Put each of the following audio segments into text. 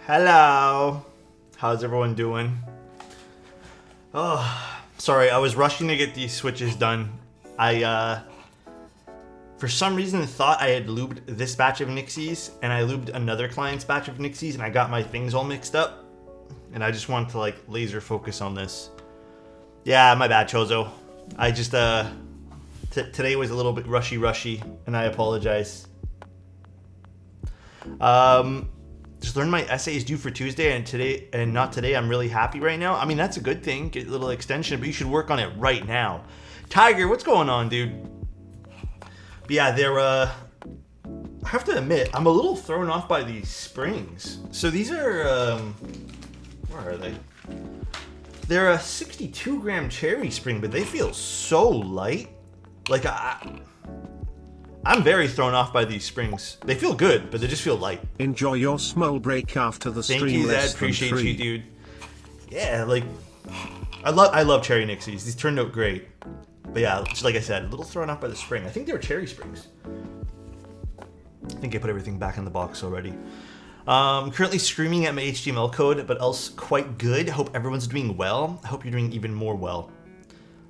Hello. How's everyone doing? Oh, sorry, I was rushing to get these switches done. I, for some reason, thought I had lubed this batch of Nixies, and I lubed another client's batch of Nixies, and I got my things all mixed up. And I just wanted to, like, laser focus on this. Yeah, my bad, Chozo. I just, today was a little bit rushy, and I apologize. Just learned my essay is due for Tuesday, and not today. I'm really happy right now. I mean, that's a good thing. Get a little extension, but you should work on it right now. Tiger, what's going on, dude? But yeah, I have to admit, I'm a little thrown off by these springs. So these are, where are they? They're a 62 gram cherry spring, but they feel so light. Like, I'm very thrown off by these springs. They feel good, but they just feel light. Enjoy your small break after the stream. Thank you, Zed. Appreciate you, dude. Yeah, like, I love cherry Nixies. These turned out great. But yeah, just like I said, a little thrown off by the spring. I think they were cherry springs. I think I put everything back in the box already. Currently screaming at my HTML code, but else quite good. Hope everyone's doing well. I hope you're doing even more well.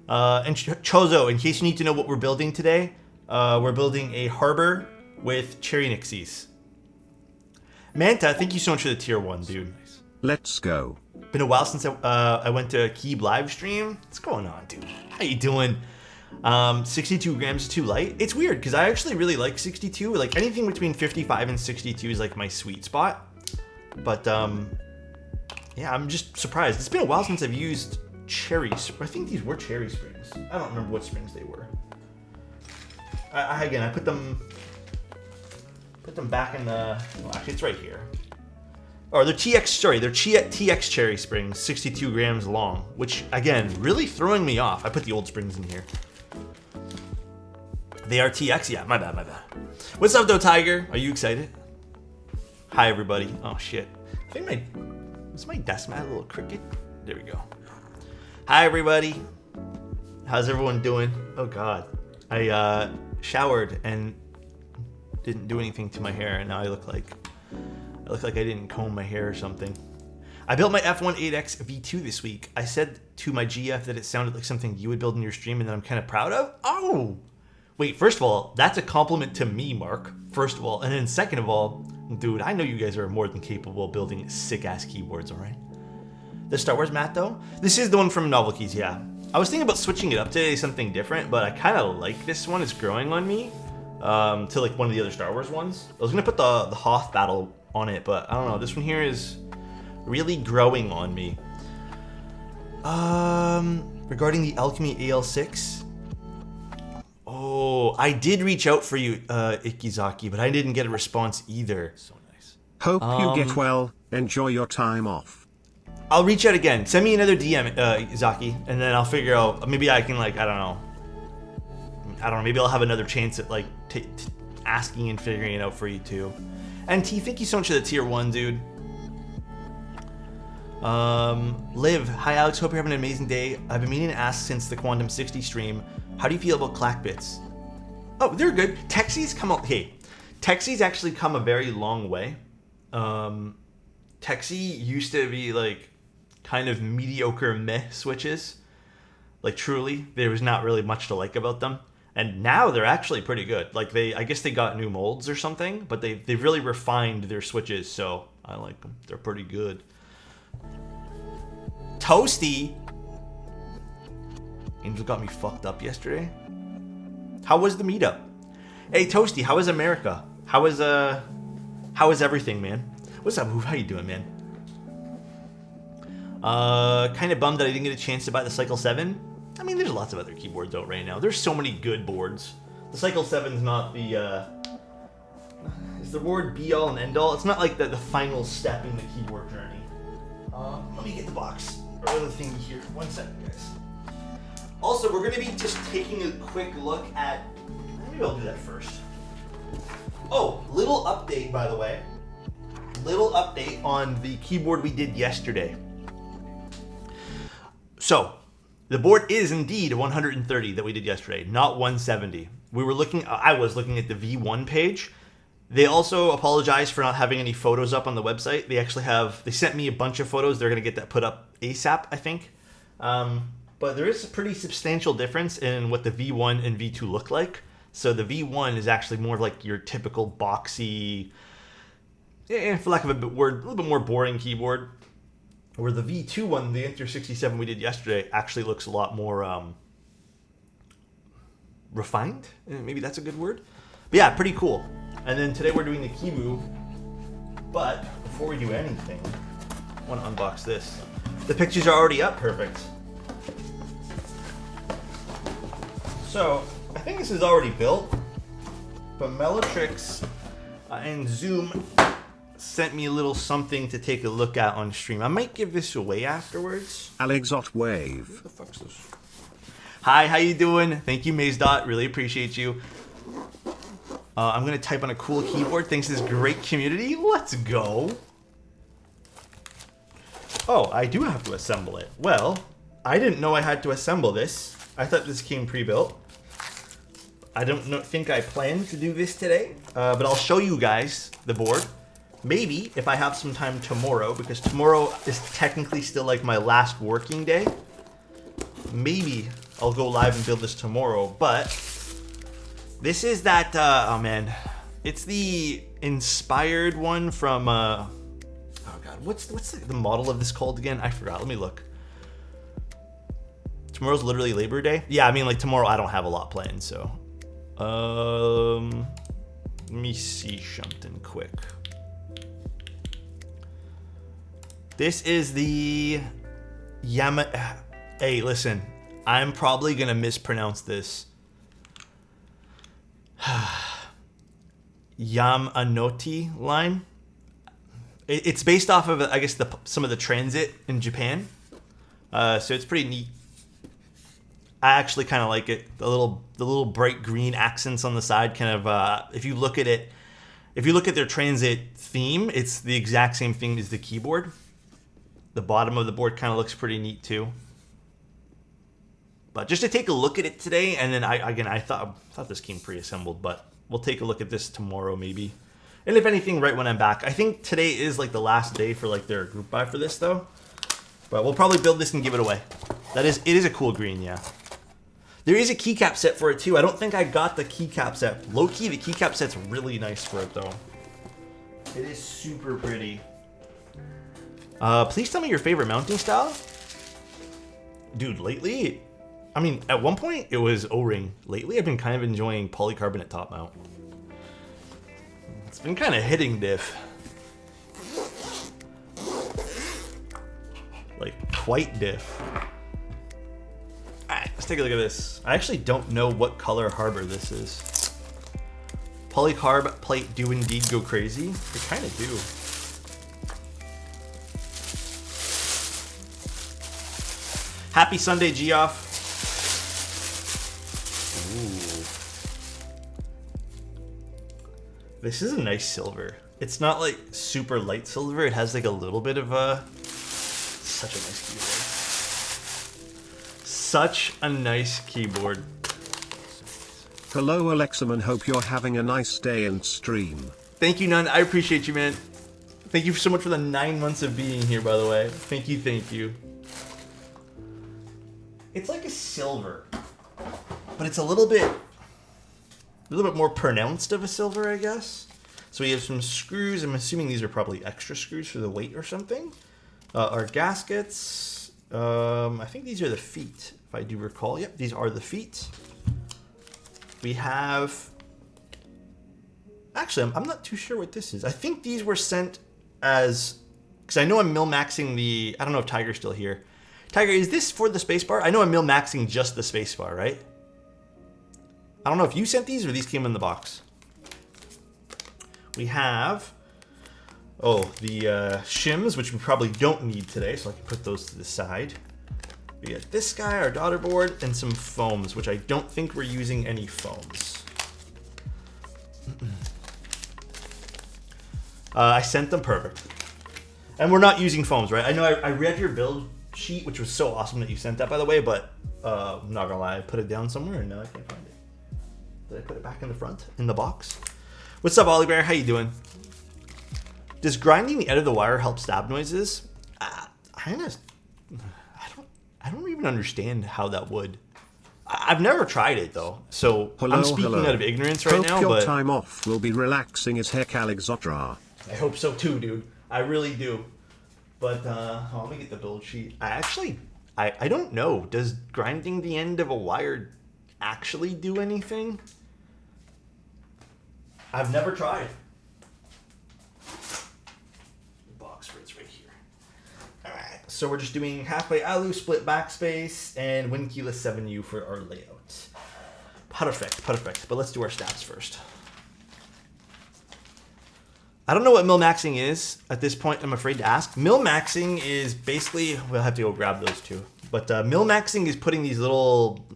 And Chozo, in case you need to know what we're building today, we're building a Harbour with cherry Nixies. Manta, thank you so much for the tier 1, dude. Let's go. Been a while since I went to a Keeb live stream. What's going on, dude? How you doing? 62 grams is too light. It's weird because I actually really like 62. Like anything between 55 and 62 is like my sweet spot. But yeah, I'm just surprised. It's been a while since I've used cherries. I think these were cherry springs. I don't remember what springs they were. I put them back in the. Well, actually, it's right here. Or they're TX. Sorry, they're TX cherry springs, 62 grams long. Which again, really throwing me off. I put the old springs in here. They are TX. Yeah, my bad. What's up, though, Tiger? Are you excited? Hi, everybody. Oh shit. I think is my desk mat a little crooked? There we go. Hi, everybody. How's everyone doing? Oh god, I showered and didn't do anything to my hair, and now I look like I didn't comb my hair or something. I built my F1 8X V2 this week. I said to my GF that it sounded like something you would build in your stream and that I'm kind of proud of. Oh, wait, first of all, that's a compliment to me, Mark. First of all, and then second of all, dude, I know you guys are more than capable of building sick-ass keyboards, all right? The Star Wars mat, though? This is the one from Novel Keys, yeah. I was thinking about switching it up today, something different, but I kind of like this one. It's growing on me to like one of the other Star Wars ones. I was going to put the Hoth battle on it, but I don't know. This one here is really growing on me. Regarding the Alchemy AL6. Oh, I did reach out for you, Ikizaki, but I didn't get a response either. So nice. Hope you get well. Enjoy your time off. I'll reach out again. Send me another DM, Zaki, and then I'll figure out. Maybe I can, like, I don't know. Maybe I'll have another chance at like asking and figuring it out for you too. And T, thank you so much for the tier 1, dude. Liv, hi Alex. Hope you're having an amazing day. I've been meaning to ask since the Quantum 60 stream. How do you feel about clack bits? Oh, they're good. Texies come out. Hey, Texies actually come a very long way. Texie used to be like kind of mediocre meh switches. Like truly, there was not really much to like about them. And now they're actually pretty good. Like I guess they got new molds or something, but they've really refined their switches, so I like them. They're pretty good. Toasty. Angel got me fucked up yesterday. How was the meetup? Hey Toasty, how is America? How is everything, man? What's up, Move? How you doing, man? Kind of bummed that I didn't get a chance to buy the Cycle 7. I mean, there's lots of other keyboards out right now. There's so many good boards. The Cycle 7's not the, is the board be-all and end-all? It's not like the final step in the keyboard journey. Let me get the box, or the thingy here. 1 second, guys. Also, we're going to be just taking a quick look at... Maybe I'll do that first. Oh, little update, by the way. Little update on the keyboard we did yesterday. So, the board is indeed 130 that we did yesterday, not 170. I was looking at the V1 page. They also apologize for not having any photos up on the website. They sent me a bunch of photos. They're going to get that put up ASAP, I think. But there is a pretty substantial difference in what the V1 and V2 look like. So the V1 is actually more like your typical boxy, for lack of a word, a little bit more boring keyboard. Where the V2 one, the Inter 67 we did yesterday, actually looks a lot more refined. Maybe that's a good word. But yeah, pretty cool. And then today we're doing the key move. But before we do anything, I want to unbox this. The pictures are already up. Perfect. So I think this is already built, but Melotrix and Zoom sent me a little something to take a look at on stream. I might give this away afterwards. Alexot Wave. What the fuck's this? Hi, how you doing? Thank you, Maze Dot. Really appreciate you. I'm gonna type on a cool keyboard. Thanks to this great community. Let's go. Oh, I do have to assemble it. Well, I didn't know I had to assemble this. I thought this came pre-built. I don't think I planned to do this today, but I'll show you guys the board. Maybe if I have some time tomorrow, because tomorrow is technically still like my last working day. Maybe I'll go live and build this tomorrow, but this is that, oh man, it's the inspired one from, oh god, what's the model of this called again? I forgot, let me look. Tomorrow's literally Labor Day. Yeah, I mean like tomorrow I don't have a lot planned, so. Let me see something quick. This is the Hey, listen, I'm probably gonna mispronounce this. Yamanoti line. It's based off of, I guess, some of the transit in Japan. So it's pretty neat. I actually kind of like it. The little bright green accents on the side, kind of. If you look at it, if you look at their transit theme, it's the exact same thing as the keyboard. The bottom of the board kind of looks pretty neat too. But just to take a look at it today, and then I thought this came pre-assembled, but we'll take a look at this tomorrow maybe. And if anything, right when I'm back. I think today is like the last day for like their group buy for this though. But we'll probably build this and give it away. It is a cool green, yeah. There is a keycap set for it too. I don't think I got the keycap set. Low key, the keycap set's really nice for it though. It is super pretty. Please tell me your favorite mounting style. Dude, lately, I mean, at one point it was O-ring. Lately, I've been kind of enjoying polycarbonate top mount. It's been kind of hitting diff. Like, quite diff. Alright, let's take a look at this. I actually don't know what color Harbour this is. Polycarb plate do indeed go crazy. They kind of do. Happy Sunday, Geoff. This is a nice silver. It's not like super light silver. It has like a little bit of a... Such a nice keyboard. Such a nice keyboard. Hello Alexaman, hope you're having a nice day and stream. Thank you, Nun. I appreciate you, man. Thank you so much for the 9 months of being here, by the way. Thank you, thank you. It's like a silver, but it's a little bit more pronounced of a silver, I guess. So we have some screws. I'm assuming these are probably extra screws for the weight or something. Our gaskets. I think these are the feet, if I do recall. Yep, these are the feet. We have... Actually, I'm not too sure what this is. I think these were sent as... Because I know I'm mil-maxing the... I don't know if Tiger's still here. Tiger, is this for the spacebar? I know I'm mil-maxing just the spacebar, right? I don't know if you sent these or these came in the box. We have, the shims, which we probably don't need today, so I can put those to the side. We got this guy, our daughter board, and some foams, which I don't think we're using any foams. I sent them, perfect. And we're not using foams, right? I know I read your build sheet, which was so awesome that you sent that, by the way, but I'm not gonna lie, I put it down somewhere and now I can't find it. Did I put it back in the front, in the box? What's up, Ollie Bear? How you doing? Does grinding the end of the wire help stab noises? I don't even understand how that would. I've never tried it though, so I'm speaking out of ignorance right now. Your but time off will be relaxing as heck, Alexandra. I hope so too, dude. I really do. But let me get the build sheet. I don't know. Does grinding the end of a wire actually do anything? I've never tried. The box for it's right here. Alright, so we're just doing halfway alu, split backspace, and win keyless 7U for our layout. Perfect. But let's do our stats first. I don't know what min-maxing is at this point, I'm afraid to ask. Min-maxing is basically, we'll have to go grab those two. But min-maxing is putting these little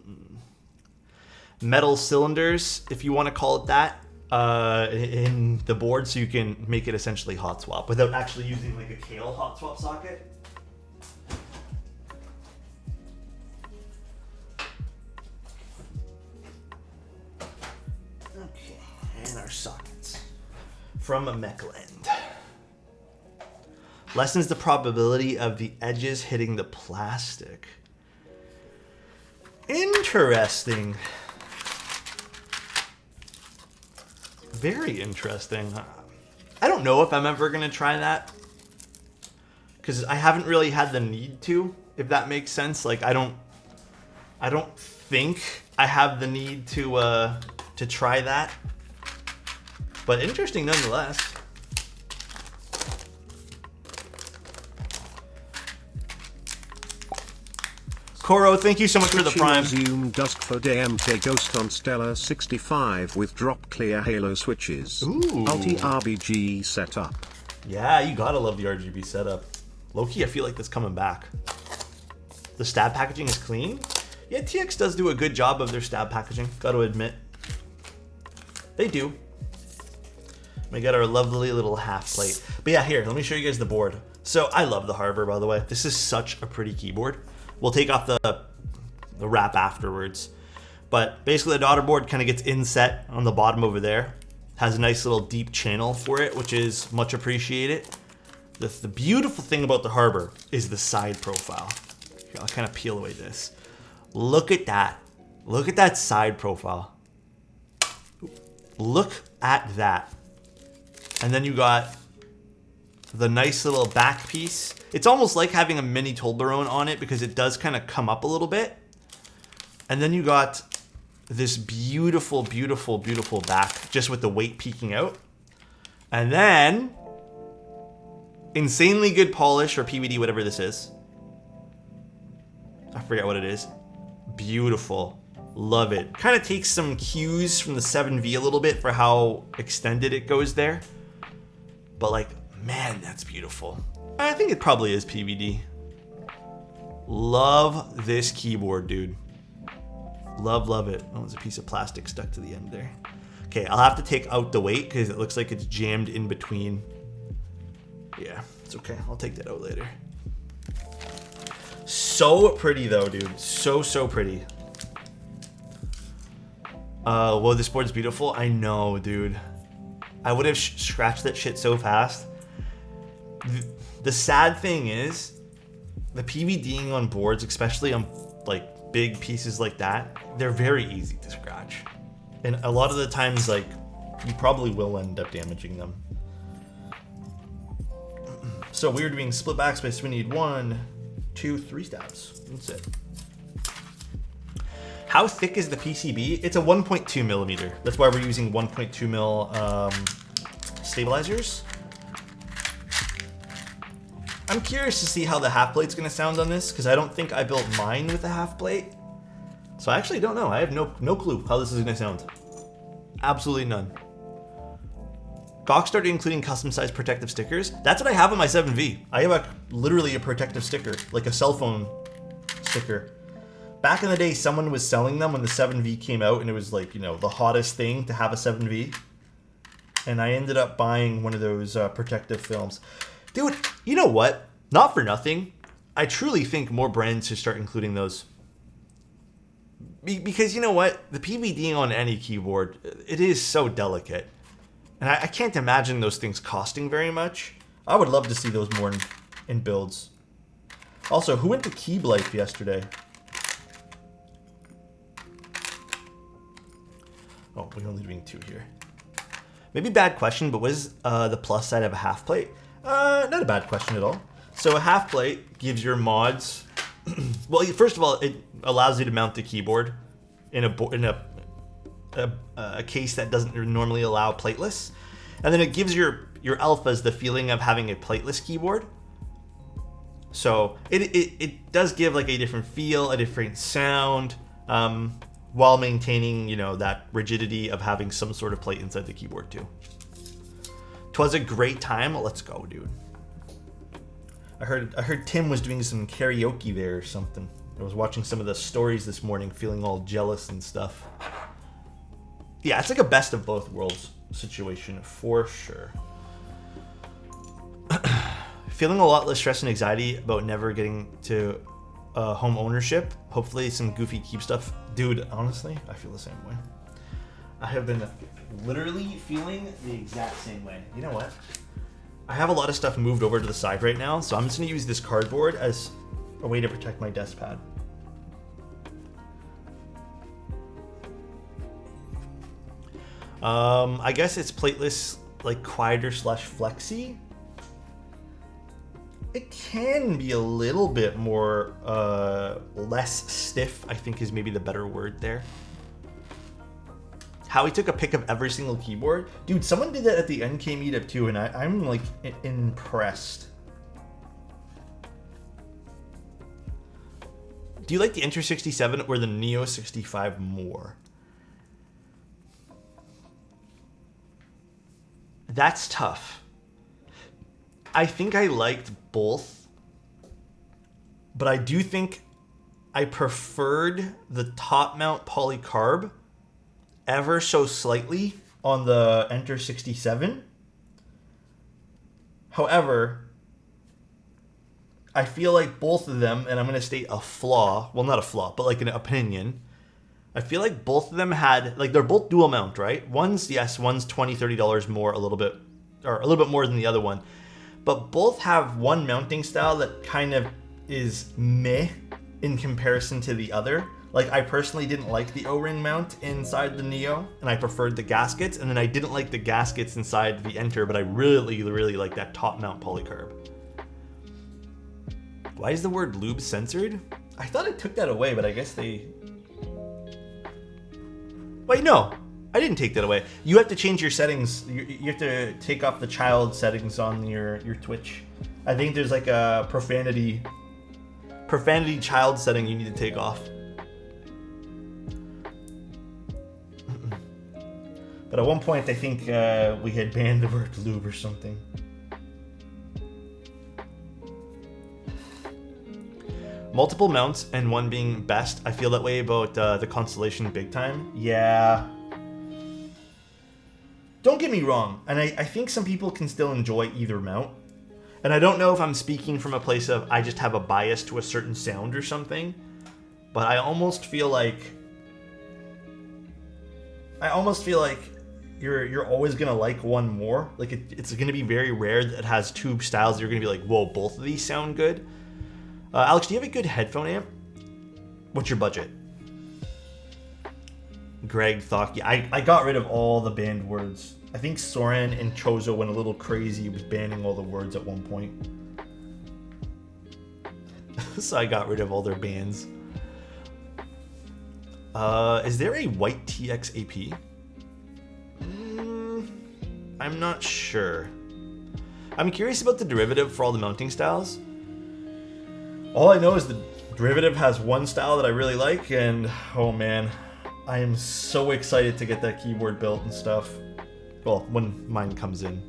metal cylinders, if you want to call it that, in the board so you can make it essentially hot swap without actually using like a Kale hot swap socket. Okay, and our sockets from a Meckland. Lessens the probability of the edges hitting the plastic. Interesting. Very interesting. I don't know if I'm ever going to try that. Because I haven't really had the need to, if that makes sense. Like, I don't think I have the need to try that. But interesting nonetheless. Koro, thank you so much for the prime. Zoom Dusk for DMK Ghost on Stellar 65 with drop clear halo switches. Ooh. Multi RBG setup. Yeah, you gotta love the RGB setup. Low-key, I feel like that's coming back. The stab packaging is clean. Yeah, TX does do a good job of their stab packaging, gotta admit. They do. We got our lovely little half plate. But yeah, here, let me show you guys the board. So I love the Harbour, by the way. This is such a pretty keyboard. We'll take off the wrap afterwards. But basically the daughter board kind of gets inset on the bottom over there. Has a nice little deep channel for it, which is much appreciated. The beautiful thing about the Harbour is the side profile. Here, I'll kind of peel away this. Look at that. Look at that side profile. Look at that. And then you got the nice little back piece. It's almost like having a mini Toblerone on it because it does kind of come up a little bit. And then you got this beautiful, beautiful, beautiful back just with the weight peeking out. And then insanely good polish or PVD, whatever this is. I forget what it is. Beautiful. Love it. Kind of takes some cues from the 7V a little bit for how extended it goes there. But like, man, that's beautiful. I think it probably is PVD. Love this keyboard, dude. Love it. Oh, there's a piece of plastic stuck to the end there. Okay, I'll have to take out the weight because it looks like it's jammed in between. Yeah, it's okay. I'll take that out later. So pretty though, dude. So pretty. Whoa, this board's beautiful. I know, dude. I would have scratched that shit so fast. The sad thing is, the PVDing on boards, especially on like big pieces like that, they're very easy to scratch. And a lot of the times, like, you probably will end up damaging them. So we're doing split backspace. We need 1, 2, 3 stabs. That's it. How thick is the PCB? It's a 1.2 millimeter. That's why we're using 1.2 mil stabilizers. I'm curious to see how the half plate's gonna sound on this because I don't think I built mine with a half plate. So I actually don't know. I have no clue how this is gonna sound. Absolutely none. Gawk started including custom sized protective stickers. That's what I have on my 7V. I have literally a protective sticker, like a cell phone sticker. Back in the day, someone was selling them when the 7V came out, and it was like, you know, the hottest thing to have a 7V. And I ended up buying one of those protective films. Dude, you know what? Not for nothing. I truly think more brands should start including those. Because you know what? The PVDing on any keyboard, it is so delicate. And I can't imagine those things costing very much. I would love to see those more in builds. Also, who went to Keeb Life yesterday? Oh, we're only doing 2 here. Maybe bad question, but what is the plus side of a half plate? Not a bad question at all. So a half plate gives your mods... well, first of all, it allows you to mount the keyboard in a case that doesn't normally allow plateless. And then it gives your alphas the feeling of having a plateless keyboard. So it does give like a different feel, a different sound, while maintaining, you know, that rigidity of having some sort of plate inside the keyboard too. 'Twas a great time. Let's go, dude. I heard Tim was doing some karaoke there or something. I was watching some of the stories this morning, feeling all jealous and stuff. Yeah, it's like a best of both worlds situation for sure. Feeling a lot less stress and anxiety about never getting to home ownership. Hopefully some goofy Keep stuff. Dude, honestly, I feel the same way. I have been literally feeling the exact same way. You know what? I have a lot of stuff moved over to the side right now, so I'm just going to use this cardboard as a way to protect my desk pad. I guess it's plateless, like quieter / flexy. It can be a little bit more less stiff, I think is maybe the better word there. Howie took a pic of every single keyboard. Dude, someone did that at the NK meetup too, and I'm like impressed. Do you like the Enter 67 or the Neo 65 more? That's tough. I think I liked both, but I do think I preferred the top mount polycarb ever so slightly on the Enter 67. However, I feel like both of them, and I'm going to state a flaw, well, not a flaw, but like an opinion. I feel like both of them had, like, they're both dual mount, right? One's, yes, one's $20, $30 more, a little bit more than the other one. But both have one mounting style that kind of is meh in comparison to the other. Like, I personally didn't like the O-ring mount inside the Neo, and I preferred the gaskets. And then I didn't like the gaskets inside the Enter, but I really, really like that top mount polycarb. Why is the word lube censored? I thought I took that away, but I guess they... Wait, no. I didn't take that away. You have to change your settings. You have to take off the child settings on your Twitch. I think there's like a profanity child setting you need to take off. But at one point, I think we had banned the word lube or something. Multiple mounts and one being best. I feel that way about the Constellation big time. Yeah. Don't get me wrong, and I think some people can still enjoy either mount. And I don't know if I'm speaking from a place of I just have a bias to a certain sound or something, but I almost feel like you're always gonna like one more. Like it's gonna be very rare that it has two styles that you're gonna be like, whoa, both of these sound good. Alex, do you have a good headphone amp? What's your budget? Greg thought, yeah, I got rid of all the banned words. I think Soren and Chozo went a little crazy with banning all the words at one point. So I got rid of all their bans. Is there a white TX AP? I'm not sure. I'm curious about the derivative for all the mounting styles. All I know is the derivative has one style that I really like, and oh man, I am so excited to get that keyboard built and stuff. Well, when mine comes in.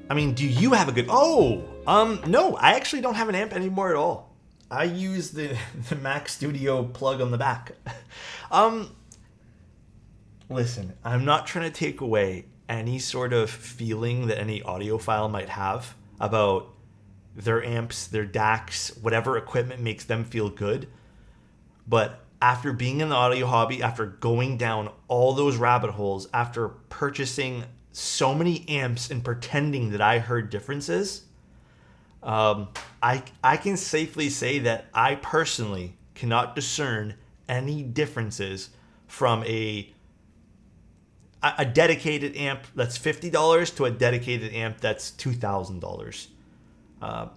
I mean, do you have a good... Oh! No, I actually don't have an amp anymore at all. I use the Mac Studio plug on the back. Listen, I'm not trying to take away any sort of feeling that any audiophile might have about their amps, their DACs, whatever equipment makes them feel good. But after being in the audio hobby, after going down all those rabbit holes, after purchasing so many amps and pretending that I heard differences, I can safely say that I personally cannot discern any differences from a dedicated amp that's $50 to a dedicated amp that's $2,000.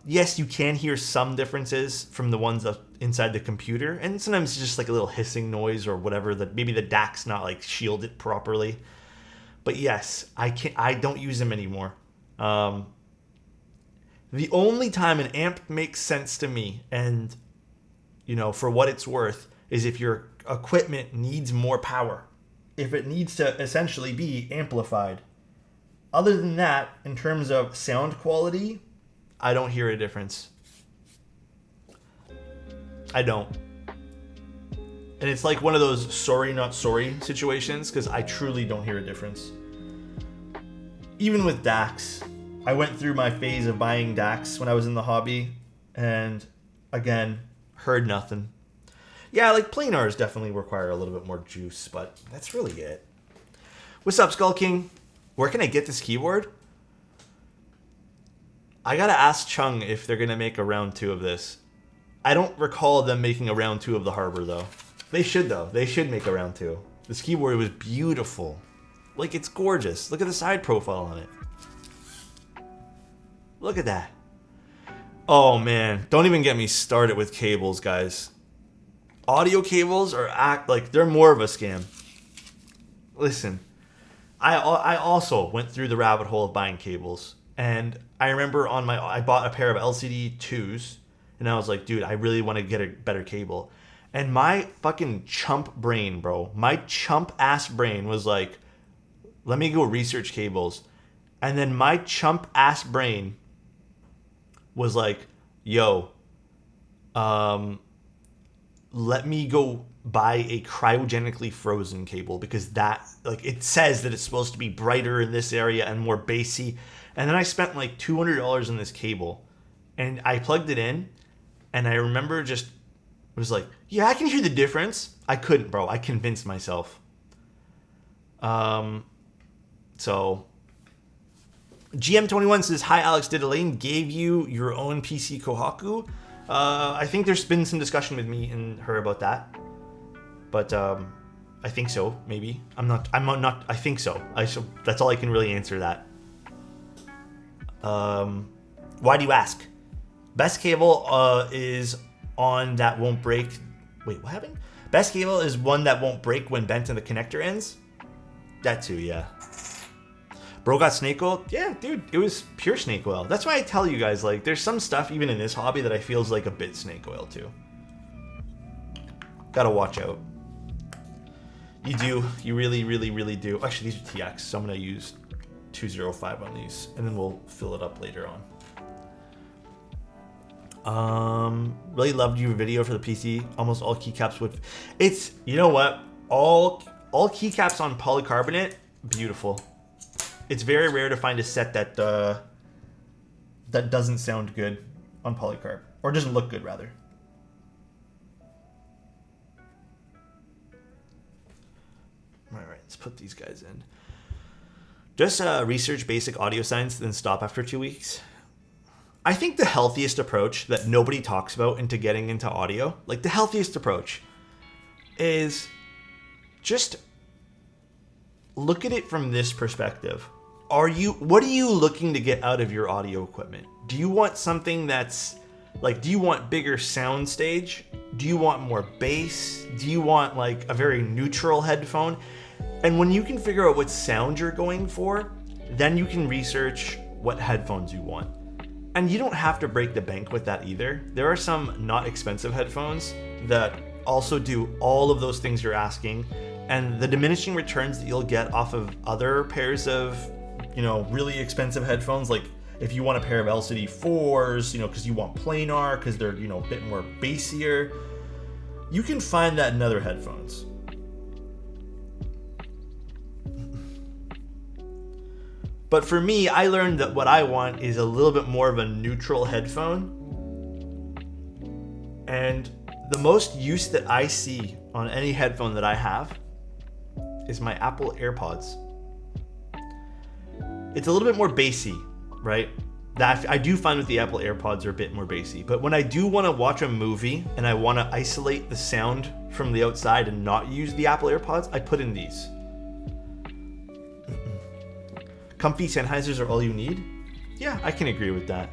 Yes, you can hear some differences from the ones inside the computer, and sometimes it's just like a little hissing noise or whatever, that maybe the DAC's not like shielded properly. But yes, I don't use them anymore. The only time an amp makes sense to me, and for what it's worth, is if your equipment needs more power. If it needs to essentially be amplified. Other than that, in terms of sound quality, I don't hear a difference. I don't. And it's like one of those sorry not sorry situations, because I truly don't hear a difference. Even with DACs, I went through my phase of buying DACs when I was in the hobby, and again, heard nothing. Yeah, like planars definitely require a little bit more juice, but that's really it. What's up, Skull King? Where can I get this keyboard? I gotta ask Chung if they're gonna make a round 2 of this. I don't recall them making a round 2 of the Harbour, though. They should, though. They should make a round 2. This keyboard was beautiful. Like, it's gorgeous. Look at the side profile on it. Look at that. Oh, man. Don't even get me started with cables, guys. Audio cables they're more of a scam. Listen, I also went through the rabbit hole of buying cables, and I remember I bought a pair of LCD 2s, and I was like, dude, I really want to get a better cable. And my fucking chump brain, bro, my chump ass brain was like, let me go research cables. And then my chump ass brain was like, yo, let me go buy a cryogenically frozen cable, because that, like, it says that it's supposed to be brighter in this area and more bassy. And then I spent like $200 on this cable, and I plugged it in, and I remember just was like, yeah, I can hear the difference. I couldn't, bro. I convinced myself. So GM21 says, hi, Alex. Did Elaine gave you your own PC Kohaku? I think there's been some discussion with me and her about that, but I think so. Maybe I'm not. I think so. That's all I can really answer that. Why do you ask? Best cable is on that won't break. Wait, what happened? Best cable is one that won't break when bent and the connector ends. That too, yeah. Bro got snake oil? Yeah, dude, it was pure snake oil. That's why I tell you guys, like, there's some stuff even in this hobby that I feel is like a bit snake oil too. Gotta watch out. You do. You really, really, really do. Actually, these are TX, so I'm gonna use 205 on these, and then we'll fill it up later on. Really loved your video for the PC. Almost all keycaps with. It's, you know what? All keycaps on polycarbonate, beautiful. It's very rare to find a set that doesn't sound good on polycarb, or doesn't look good rather. All right, let's put these guys in. Just research basic audio science, then stop after 2 weeks. I think the healthiest approach that nobody talks about into getting into audio, like the healthiest approach, is just look at it from this perspective. What are you looking to get out of your audio equipment? Do you want something that's like, do you want bigger sound stage? Do you want more bass? Do you want like a very neutral headphone? And when you can figure out what sound you're going for, then you can research what headphones you want. And you don't have to break the bank with that either. There are some not expensive headphones that also do all of those things you're asking, and the diminishing returns that you'll get off of other pairs of, really expensive headphones, like if you want a pair of LCD 4s, because you want planar, because they're, a bit more bassier, you can find that in other headphones. But for me, I learned that what I want is a little bit more of a neutral headphone. And the most use that I see on any headphone that I have is my Apple AirPods. It's a little bit more bassy, right? That I do find with the Apple AirPods are a bit more bassy. But when I do want to watch a movie and I want to isolate the sound from the outside and not use the Apple AirPods, I put in these. Comfy Sennheisers are all you need? Yeah, I can agree with that.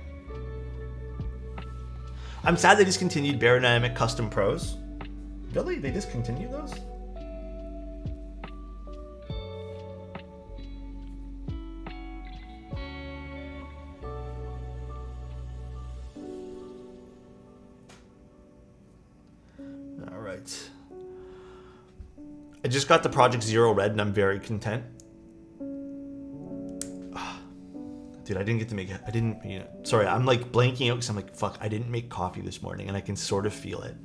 I'm sad they discontinued Baronamic Custom Pros. Really? They discontinued those? All right. I just got the Project Zero Red and I'm very content. Dude, I didn't get to make it. Sorry, I'm like blanking out because I'm like, fuck, I didn't make coffee this morning and I can sort of feel it.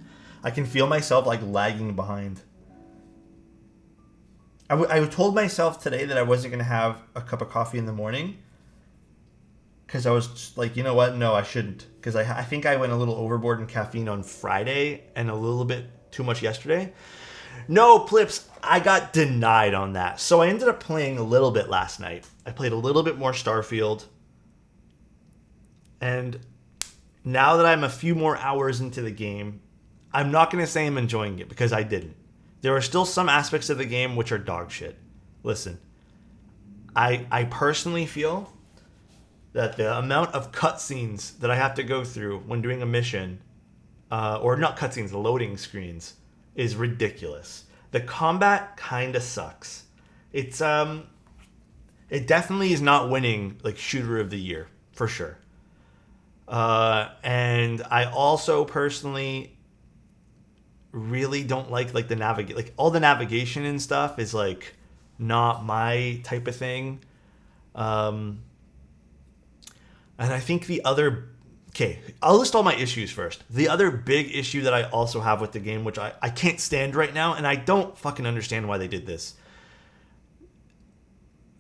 I can feel myself like lagging behind. I told myself today that I wasn't going to have a cup of coffee in the morning because I was just like, you know what? No, I shouldn't. Because I think I went a little overboard in caffeine on Friday and a little bit too much yesterday. No, Plips, I got denied on that. So I ended up playing a little bit last night. I played a little bit more Starfield. And now that I'm a few more hours into the game, I'm not going to say I'm enjoying it because I didn't. There are still some aspects of the game which are dog shit. Listen, I personally feel that the amount of cutscenes that I have to go through when doing a mission, or not cutscenes, the loading screens, is ridiculous. The combat kind of sucks. It definitely is not winning like shooter of the year for sure. And I also personally really don't like the navigate, like all the navigation and stuff is like not my type of thing. And I think I'll list all my issues first. The other big issue that I also have with the game, which I can't stand right now, and I don't fucking understand why they did this.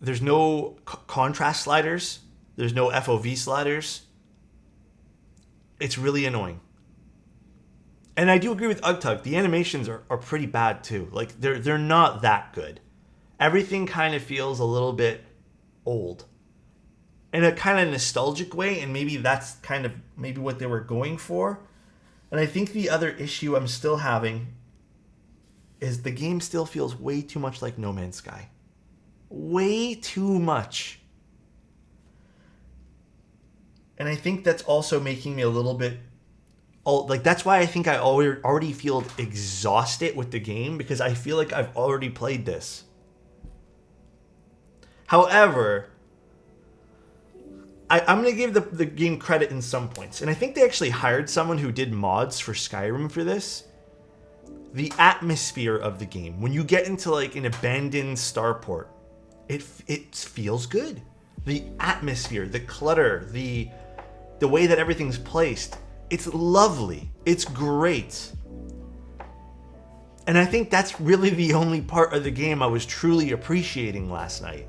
There's no contrast sliders. There's no FOV sliders. It's really annoying. And I do agree with UgTug. The animations are pretty bad too. Like they're not that good. Everything kind of feels a little bit old. In a kind of nostalgic way, and maybe that's kind of maybe what they were going for. And I think the other issue I'm still having is the game still feels way too much like No Man's Sky. Way too much. And I think that's also making me a little bit... that's why I think I already feel exhausted with the game, because I feel like I've already played this. However, I'm going to give the game credit in some points. And I think they actually hired someone who did mods for Skyrim for this. The atmosphere of the game. When you get into like an abandoned starport, it feels good. The atmosphere, the clutter, the way that everything's placed. It's lovely. It's great. And I think that's really the only part of the game I was truly appreciating last night.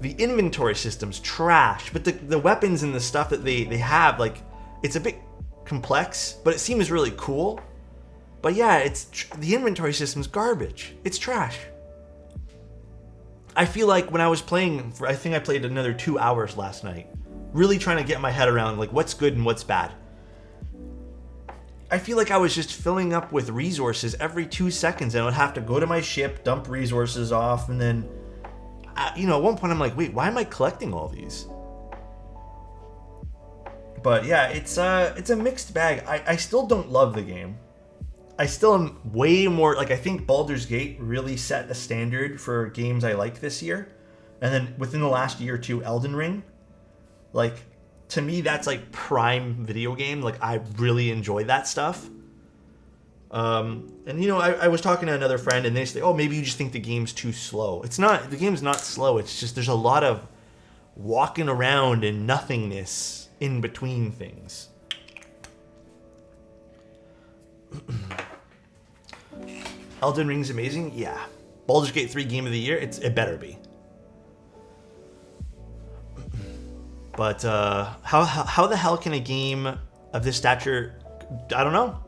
The inventory system's trash, but the weapons and the stuff that they have, like, it's a bit complex, but it seems really cool. But yeah, the inventory system's garbage. It's trash. I feel like when I was playing, I think I played another 2 hours last night, really trying to get my head around like what's good and what's bad. I feel like I was just filling up with resources every 2 seconds, and I would have to go to my ship, dump resources off, and then, at one point I'm like, wait, why am I collecting all these? But yeah, it's a mixed bag. I still don't love the game. I still am way more, like, I think Baldur's Gate really set a standard for games I like this year. And then within the last year or two, Elden Ring. Like, to me, that's like prime video game. Like, I really enjoy that stuff. And I was talking to another friend, and they say, oh, maybe you just think the game's too slow. It's not. The game's not slow. It's just there's a lot of walking around and nothingness in between things. Elden Ring's amazing? Yeah. Baldur's Gate 3 Game of the Year? It better be. But how the hell can a game of this stature... I don't know.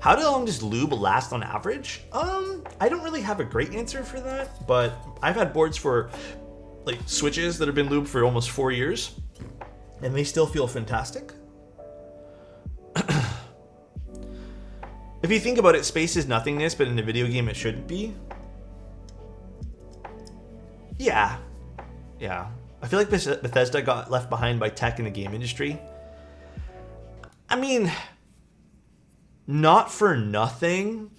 How long does lube last on average? I don't really have a great answer for that, but I've had boards for like switches that have been lubed for almost 4 years, and they still feel fantastic. If you think about it, space is nothingness, but in a video game it shouldn't be. Yeah. I feel like Bethesda got left behind by tech in the game industry. I mean, not for nothing.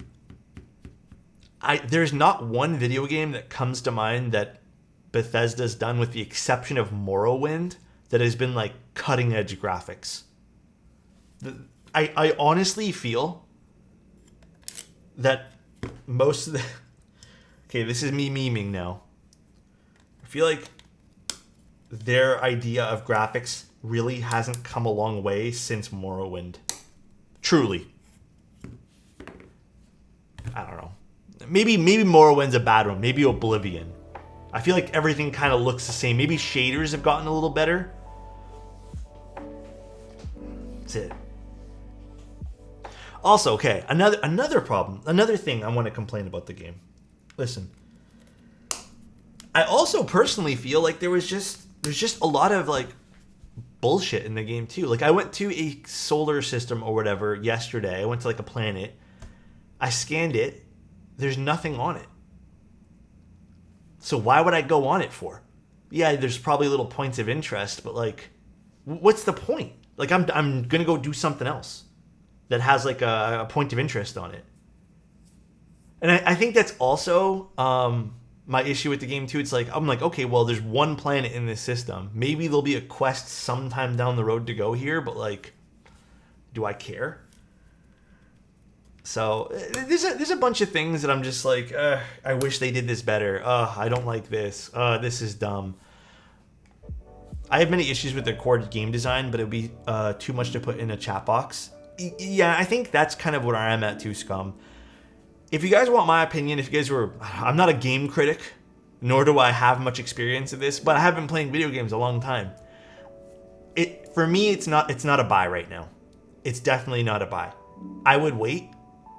There's not one video game that comes to mind that Bethesda's done, with the exception of Morrowind, that has been like cutting edge graphics. I honestly feel that most of the... Okay, this is me memeing now. I feel like their idea of graphics really hasn't come a long way since Morrowind. Truly. I don't know. Maybe Morrowind's a bad one. Maybe Oblivion. I feel like everything kind of looks the same. Maybe shaders have gotten a little better. That's it. Also, okay, another problem, another thing I want to complain about the game. Listen, I also personally feel like there's just a lot of like bullshit in the game too. Like I went to a solar system or whatever yesterday. I went to like a planet. I scanned it. There's nothing on it. So why would I go on it for? Yeah, there's probably little points of interest, but like, what's the point? Like I'm gonna go do something else that has like a point of interest on it. And I think that's also my issue with the game too. It's like, I'm like, okay, well, there's one planet in this system. Maybe there'll be a quest sometime down the road to go here, but like, do I care? So there's a bunch of things that I'm just like, I wish they did this better. I don't like this. This is dumb. I have many issues with the core game design, but it would be too much to put in a chat box. Yeah, I think that's kind of what I'm at too, Scum. If you guys want my opinion, if you guys were... I'm not a game critic, nor do I have much experience of this, but I have been playing video games a long time. For me, it's not a buy right now. It's definitely not a buy. I would wait.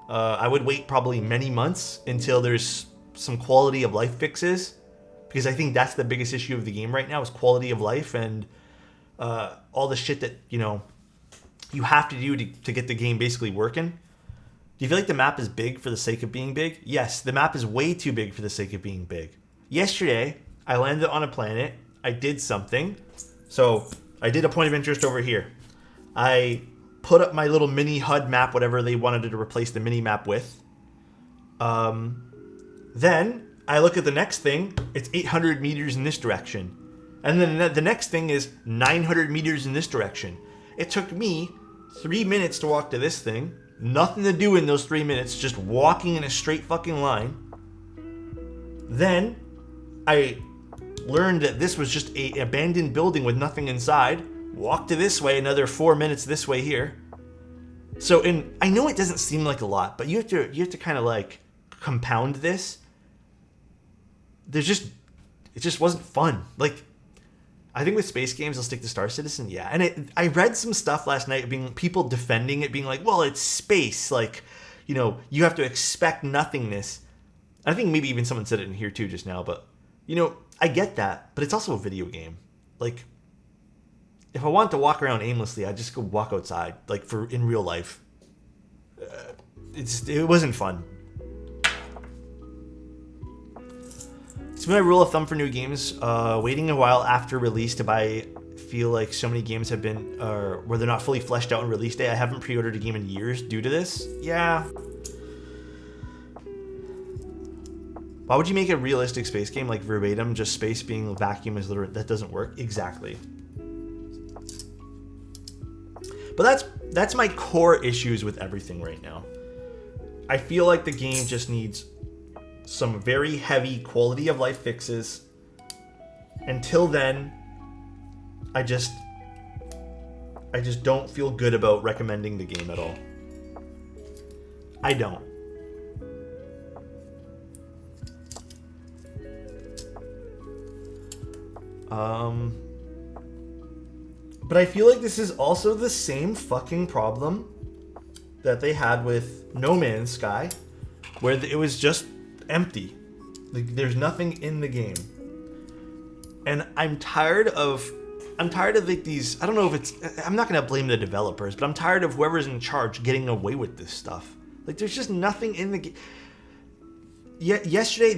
I would wait probably many months until there's some quality of life fixes, because I think that's the biggest issue of the game right now is quality of life and all the shit that, you know, you have to do to get the game basically working. Do you feel like the map is big for the sake of being big? Yes, the map is way too big for the sake of being big. Yesterday, I landed on a planet. I did something. So I did a point of interest over here. I put up my little mini HUD map, whatever they wanted to replace the mini map with. Then I look at the next thing. It's 800 meters in this direction. And then the next thing is 900 meters in this direction. It took me 3 minutes to walk to this thing. Nothing to do in those 3 minutes, just walking in a straight fucking line. Then I learned that this was just an abandoned building with nothing inside. Walked to this way, another 4 minutes this way here. So, I know it doesn't seem like a lot, but you have to kind of like compound this. It just wasn't fun. Like, I think with space games, I'll stick to Star Citizen, yeah. And I read some stuff last night, being people defending it, being like, well, it's space. Like, you know, you have to expect nothingness. I think maybe even someone said it in here too just now, but, you know, I get that, but it's also a video game. Like, if I want to walk around aimlessly, I'd just go walk outside, like in real life. It wasn't fun. It's my rule of thumb for new games, waiting a while after release to buy. Feel like so many games have been where they're not fully fleshed out on release day. I haven't pre-ordered a game in years due to this. Yeah. Why would you make a realistic space game like verbatim, just space being a vacuum is literally, that doesn't work? Exactly. But that's my core issues with everything right now. I feel like the game just needs some very heavy quality of life fixes. Until then, I just don't feel good about recommending the game at all. I don't. But I feel like this is also the same fucking problem that they had with No Man's Sky, where it was just empty. Like, there's nothing in the game. And I'm tired of like these, I don't know if it's, I'm not going to blame the developers, but I'm tired of whoever's in charge getting away with this stuff. Like, there's just nothing in the game. Yesterday,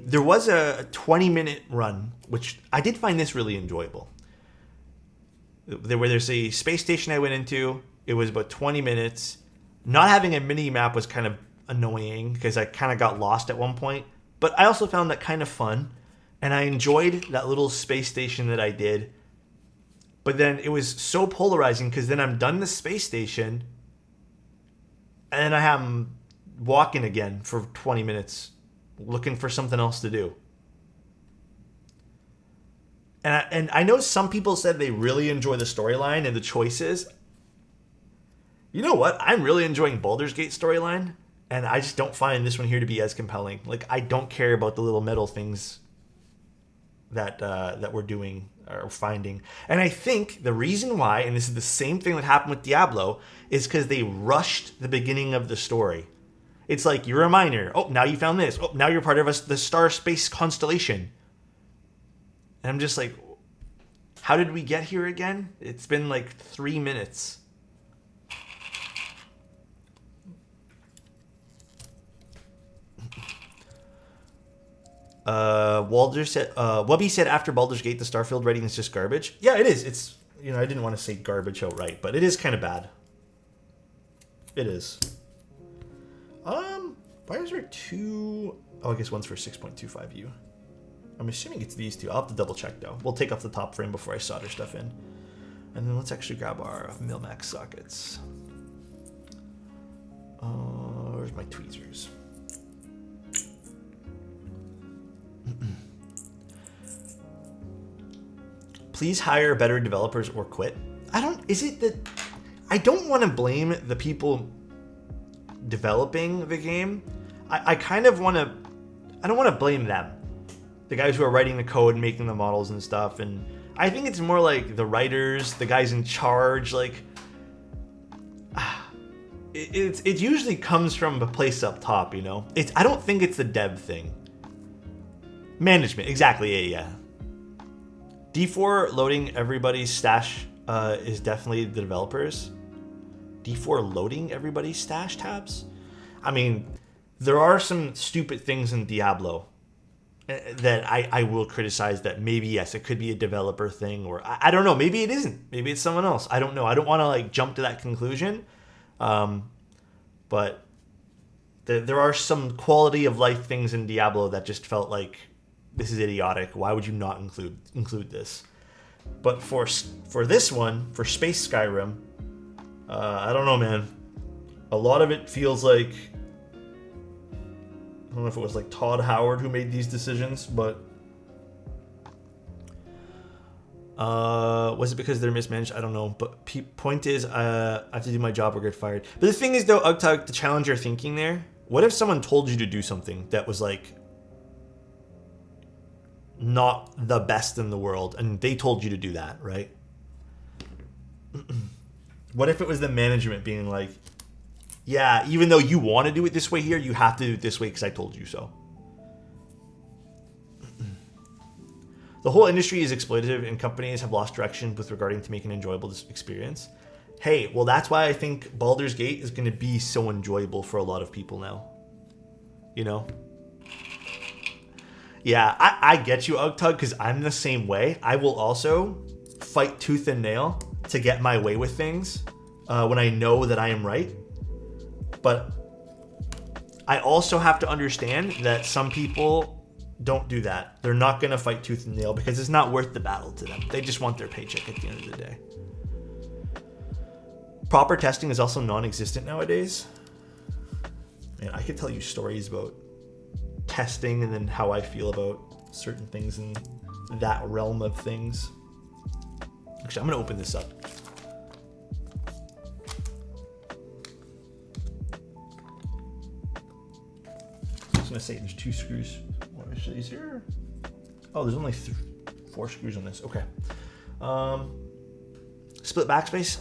there was a 20-minute run, which I did find this really enjoyable. There's a space station I went into. It was about 20 minutes. Not having a mini map was kind of annoying because I kind of got lost at one point. But I also found that kind of fun. And I enjoyed that little space station that I did. But then it was so polarizing because then I'm done the space station. And I am walking again for 20 minutes looking for something else to do. And I know some people said they really enjoy the storyline and the choices. You know what? I'm really enjoying Baldur's Gate storyline, and I just don't find this one here to be as compelling. Like, I don't care about the little metal things that we're doing or finding. And I think the reason why, and this is the same thing that happened with Diablo, is because they rushed the beginning of the story. It's like, you're a miner. Oh, now you found this. Oh, now you're part of the star space constellation. And I'm just like, how did we get here again? It's been like 3 minutes. Wubby said after Baldur's Gate, the Starfield writing is just garbage. Yeah, it is. It's, I didn't want to say garbage outright, but it is kind of bad. It is. Why is there two? Oh, I guess one's for 6.25U. I'm assuming it's these two. I'll have to double check though. We'll take off the top frame before I solder stuff in. And then let's actually grab our Milmax sockets. Where's my tweezers? Please hire better developers or quit. I don't want to blame the people developing the game. I kind of want to, I don't want to blame them. The guys who are writing the code and making the models and stuff. And I think it's more like the writers, the guys in charge, like, it usually comes from a place up top, I don't think it's the dev thing. Management, exactly, yeah. D4 loading everybody's stash is definitely the developers. D4 loading everybody's stash tabs? I mean, there are some stupid things in Diablo that I will criticize that maybe, yes, it could be a developer thing, or I don't know, maybe it isn't. Maybe it's someone else. I don't know. I don't want to jump to that conclusion. But there are some quality of life things in Diablo that just felt like, this is idiotic. Why would you not include this? But for this one, for Space Skyrim, I don't know, man. A lot of it feels like, I don't know if it was like Todd Howard who made these decisions, but was it because they're mismanaged? I don't know. But point is, I have to do my job or get fired. But the thing is, though, Ugtug, to challenge your thinking there, what if someone told you to do something that was like not the best in the world, and they told you to do that, right? What if it was the management being like, yeah, even though you want to do it this way here, you have to do it this way because I told you so. The whole industry is exploitative and companies have lost direction with regarding to making an enjoyable experience. Hey, well, that's why I think Baldur's Gate is going to be so enjoyable for a lot of people now. Yeah, I get you, Ugtug, because I'm the same way. I will also fight tooth and nail to get my way with things when I know that I am right. But I also have to understand that some people don't do that. They're not going to fight tooth and nail because it's not worth the battle to them. They just want their paycheck at the end of the day. Proper testing is also non-existent nowadays. Man, I could tell you stories about testing and then how I feel about certain things in that realm of things. Actually, I'm going to open this up. I was going to say there's 2 screws. What is here? Oh, there's only 4 screws on this. Okay. Split backspace.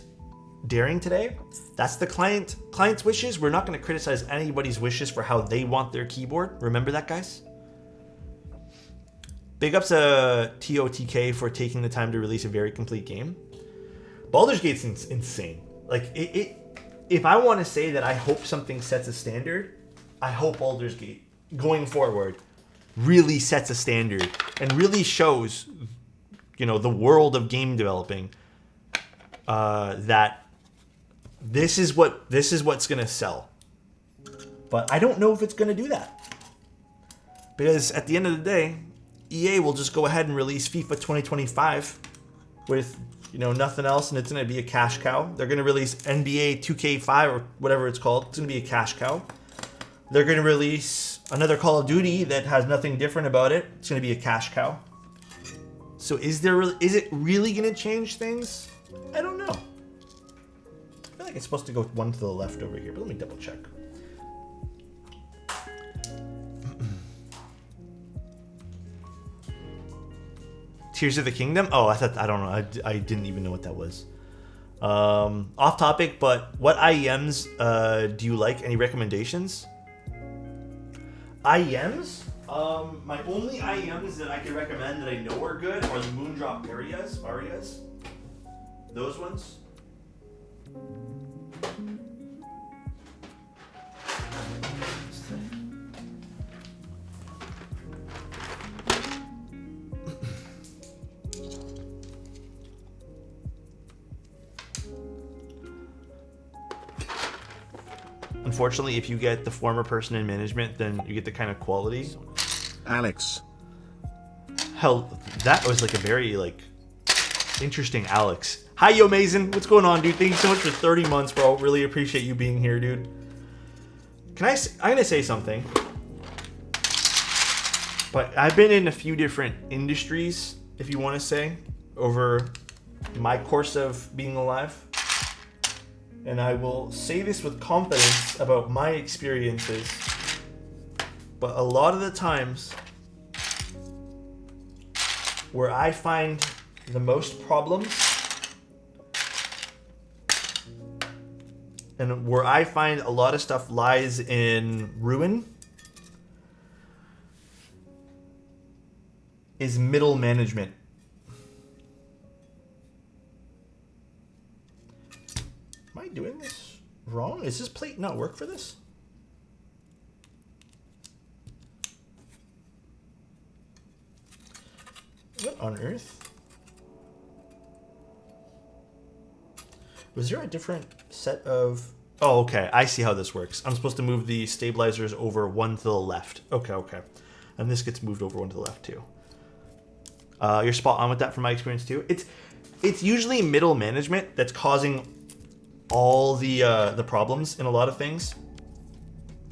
Daring today. That's the client's wishes. We're not going to criticize anybody's wishes for how they want their keyboard. Remember that, guys? Big ups to TOTK for taking the time to release a very complete game. Baldur's Gate's insane. Like, if I want to say that I hope something sets a standard, I hope Baldur's Gate, going forward, really sets a standard and really shows, you know, the world of game developing that this is what's gonna sell. But I don't know if it's gonna do that, because at the end of the day, EA will just go ahead and release FIFA 2025 with, you know, nothing else, and it's gonna be a cash cow. They're gonna release NBA 2K5 or whatever it's called. It's gonna be a cash cow. They're gonna release another Call of Duty that has nothing different about it. It's gonna be a cash cow. So is it really gonna change things? I don't know. I feel like it's supposed to go one to the left over here, but let me double check. Tears of the Kingdom? Oh, I don't know. I didn't even know what that was. Off topic, but what IEMs do you like? Any recommendations? IEMs? My only IEMs that I can recommend that I know are good are the Moondrop arias. Those ones. Unfortunately, if you get the former person in management, then you get the kind of quality. Alex. Hell, that was like a very interesting Alex. Hi, Yo Mason. What's going on, dude? Thank you so much for 30 months, bro. Really appreciate you being here, dude. I'm gonna say something. But I've been in a few different industries, if you want to say, over my course of being alive. And I will say this with confidence about my experiences. But a lot of the times where I find the most problems and where I find a lot of stuff lies in ruin is middle management. Am I doing this wrong? Is this plate not work for this? What on earth? Was there a different set of... Oh, okay. I see how this works. I'm supposed to move the stabilizers over one to the left. Okay. And this gets moved over one to the left too. You're spot on with that from my experience too. It's usually middle management that's causing all the problems in a lot of things.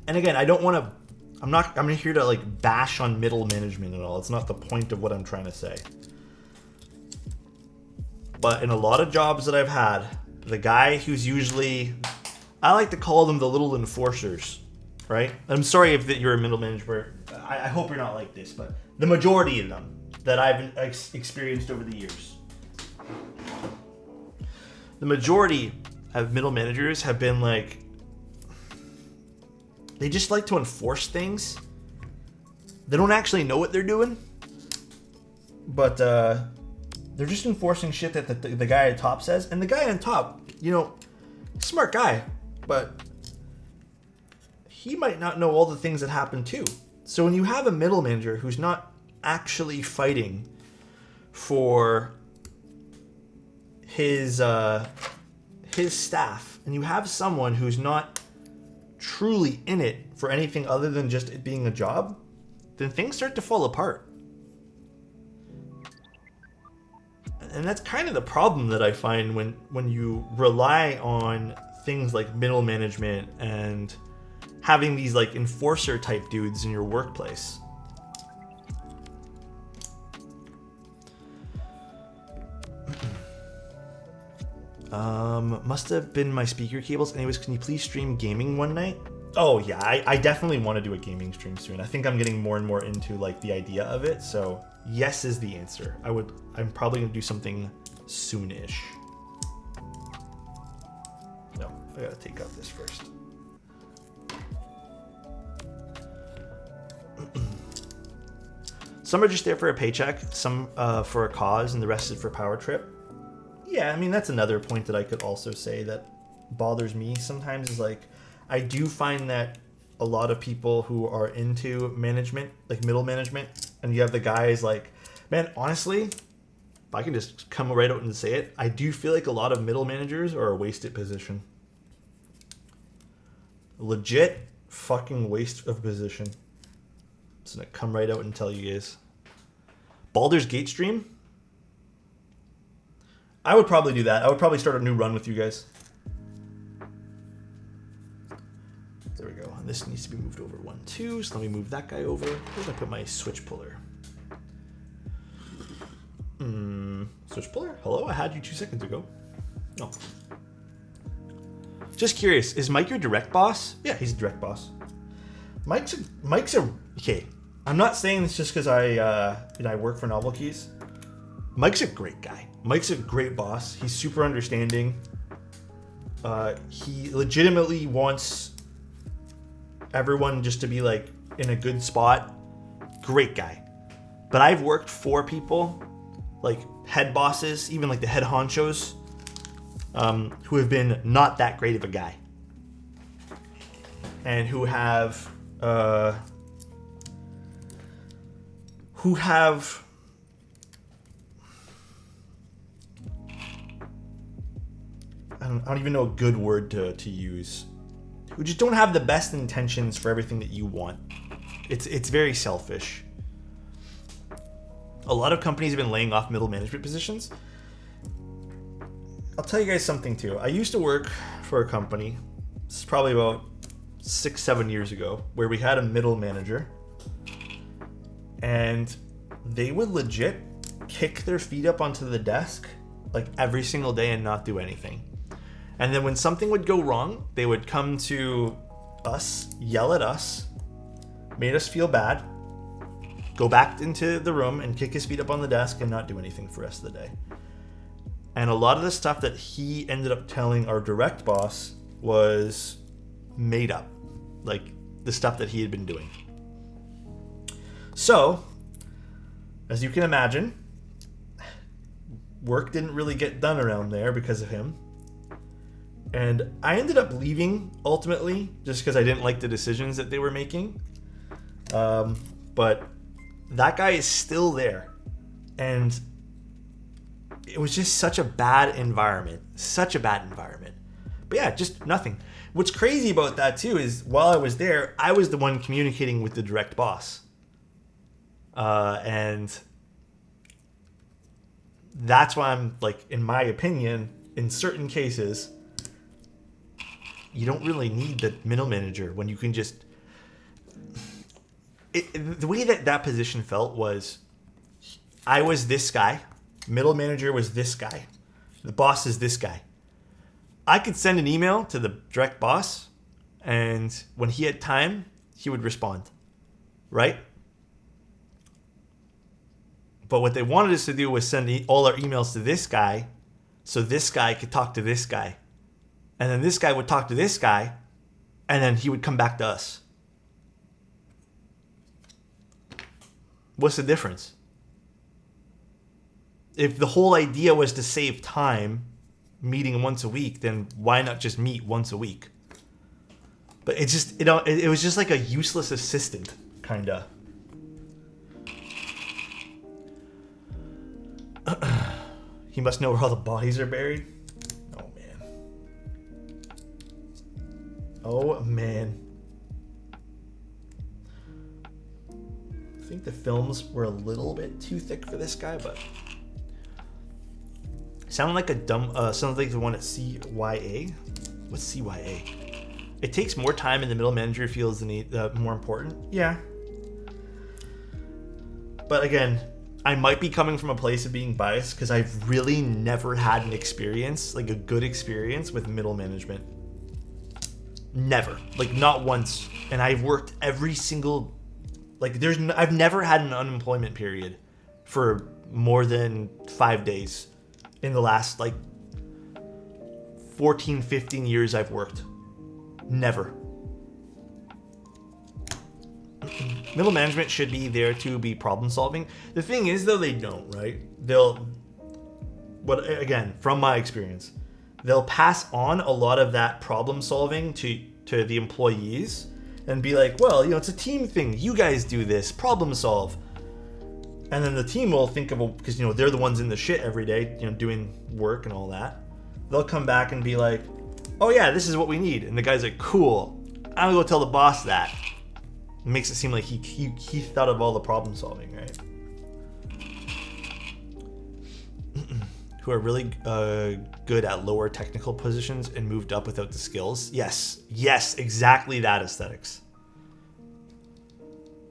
And again, I'm not here to bash on middle management at all. It's not the point of what I'm trying to say. But in a lot of jobs that I've had, the guy who's usually, I like to call them the little enforcers, right? I'm sorry if you're a middle manager. I hope you're not like this, but the majority of them that I've experienced over the years, the majority of middle managers have been they just like to enforce things. They don't actually know what they're doing, but they're just enforcing shit that the guy at top says. And the guy on top, smart guy, but he might not know all the things that happen too. So when you have a middle manager who's not actually fighting for his staff, and you have someone who's not truly in it for anything other than just it being a job, then things start to fall apart. And that's kind of the problem that I find when you rely on things like middle management and having these enforcer type dudes in your workplace. Must have been my speaker cables. Anyways, can you please stream gaming one night? Oh yeah, I definitely want to do a gaming stream soon. I think I'm getting more and more into the idea of it. So yes is the answer. I'm probably gonna do something soonish. No. I gotta take out this first. Some are just there for a paycheck, some for a cause, and the rest is for power trip. Yeah, I mean, that's another point that I could also say that bothers me sometimes is like, I do find that a lot of people who are into management, like middle management, and you have the guys like, man, honestly, if I can just come right out and say it, I do feel like a lot of middle managers are a wasted position. Legit fucking waste of position. I'm just gonna come right out and tell you guys. Baldur's Gate stream? I would probably do that. I would probably start a new run with you guys. There we go. This needs to be moved over 1, 2. So let me move that guy over. Where did I put my switch puller? Switch puller? Hello? I had you 2 seconds ago. No. Just curious. Is Mike your direct boss? Yeah, he's a direct boss. Mike's a okay. I'm not saying this just because I work for Novel Keys. Mike's a great guy. Mike's a great boss. He's super understanding. He legitimately wants everyone just to be like in a good spot. Great guy. But I've worked for people, like head bosses, even like the head honchos, who have been not that great of a guy. And who have I don't even know a good word to use. Who just don't have the best intentions for everything that you want. It's very selfish. A lot of companies have been laying off middle management positions. I'll tell you guys something too. I used to work for a company. This is probably about 6-7 years ago, where we had a middle manager, and they would legit kick their feet up onto the desk like every single day and not do anything. And then when something would go wrong, they would come to us, yell at us, made us feel bad, go back into the room and kick his feet up on the desk and not do anything for the rest of the day. And a lot of the stuff that he ended up telling our direct boss was made up, like the stuff that he had been doing. So, as you can imagine, work didn't really get done around there because of him. And I ended up leaving ultimately just because I didn't like the decisions that they were making. But that guy is still there. And it was just such a bad environment. Such a bad environment. But yeah, just nothing. What's crazy about that too is while I was there, I was the one communicating with the direct boss. And that's why I'm like, in my opinion, in certain cases, you don't really need the middle manager when you can just... the way that position felt was, I was this guy, middle manager was this guy, the boss is this guy. I could send an email to the direct boss, and when he had time, he would respond, right? But what they wanted us to do was send all our emails to this guy, so this guy could talk to this guy. And then this guy would talk to this guy, and then he would come back to us. What's the difference? If the whole idea was to save time meeting once a week, then why not just meet once a week? But it just, it was just like a useless assistant, kinda. He must know where all the bodies are buried. Oh man. I think the films were a little bit too thick for this guy, but sounded like a dumb sounds like the one at CYA. What's CYA? It takes more time and the middle manager feels the need more important. Yeah. But again, I might be coming from a place of being biased because I've really never had an experience, like a good experience with middle management. Never, like not once. And I've worked every single, like I've never had an unemployment period for more than 5 days in the last like 14, 15 years I've worked. Never. Middle management should be there to be problem solving. The thing is, though, they don't, right? Again, from my experience, they'll pass on a lot of that problem solving to the employees and be like, well, it's a team thing. You guys do this, problem solve. And then the team will think of, because, they're the ones in the shit every day, doing work and all that. They'll come back and be like, oh yeah, this is what we need. And the guy's like, cool, I'm gonna go tell the boss that. It makes it seem like he thought of all the problem solving, right? Who are really good at lower technical positions and moved up without the skills. Yes, exactly that aesthetics.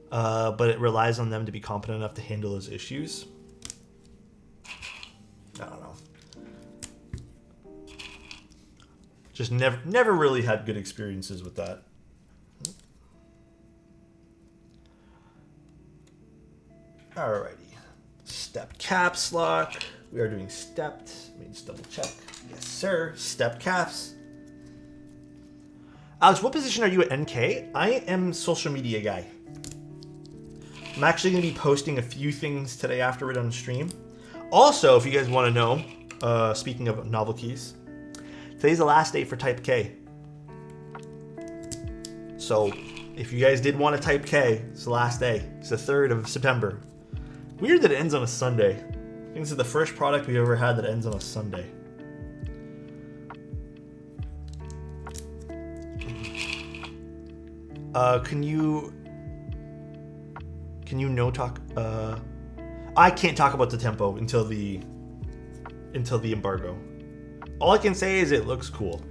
But it relies on them to be competent enough to handle those issues. I don't know. Just never really had good experiences with that. Alrighty. Step caps lock. We are doing stepped. Let me just double check. Yes, sir. Stepped caps. Alex, what position are you at NK? I am social media guy. I'm actually going to be posting a few things today after we're done stream. Also, if you guys want to know, speaking of novel keys, today's the last day for Type K. So, if you guys did want to Type K, it's the last day. It's the 3rd of September. Weird that it ends on a Sunday. I think this is the first product we've ever had that ends on a Sunday. Can you no talk? I can't talk about the tempo until the embargo. All I can say is it looks cool.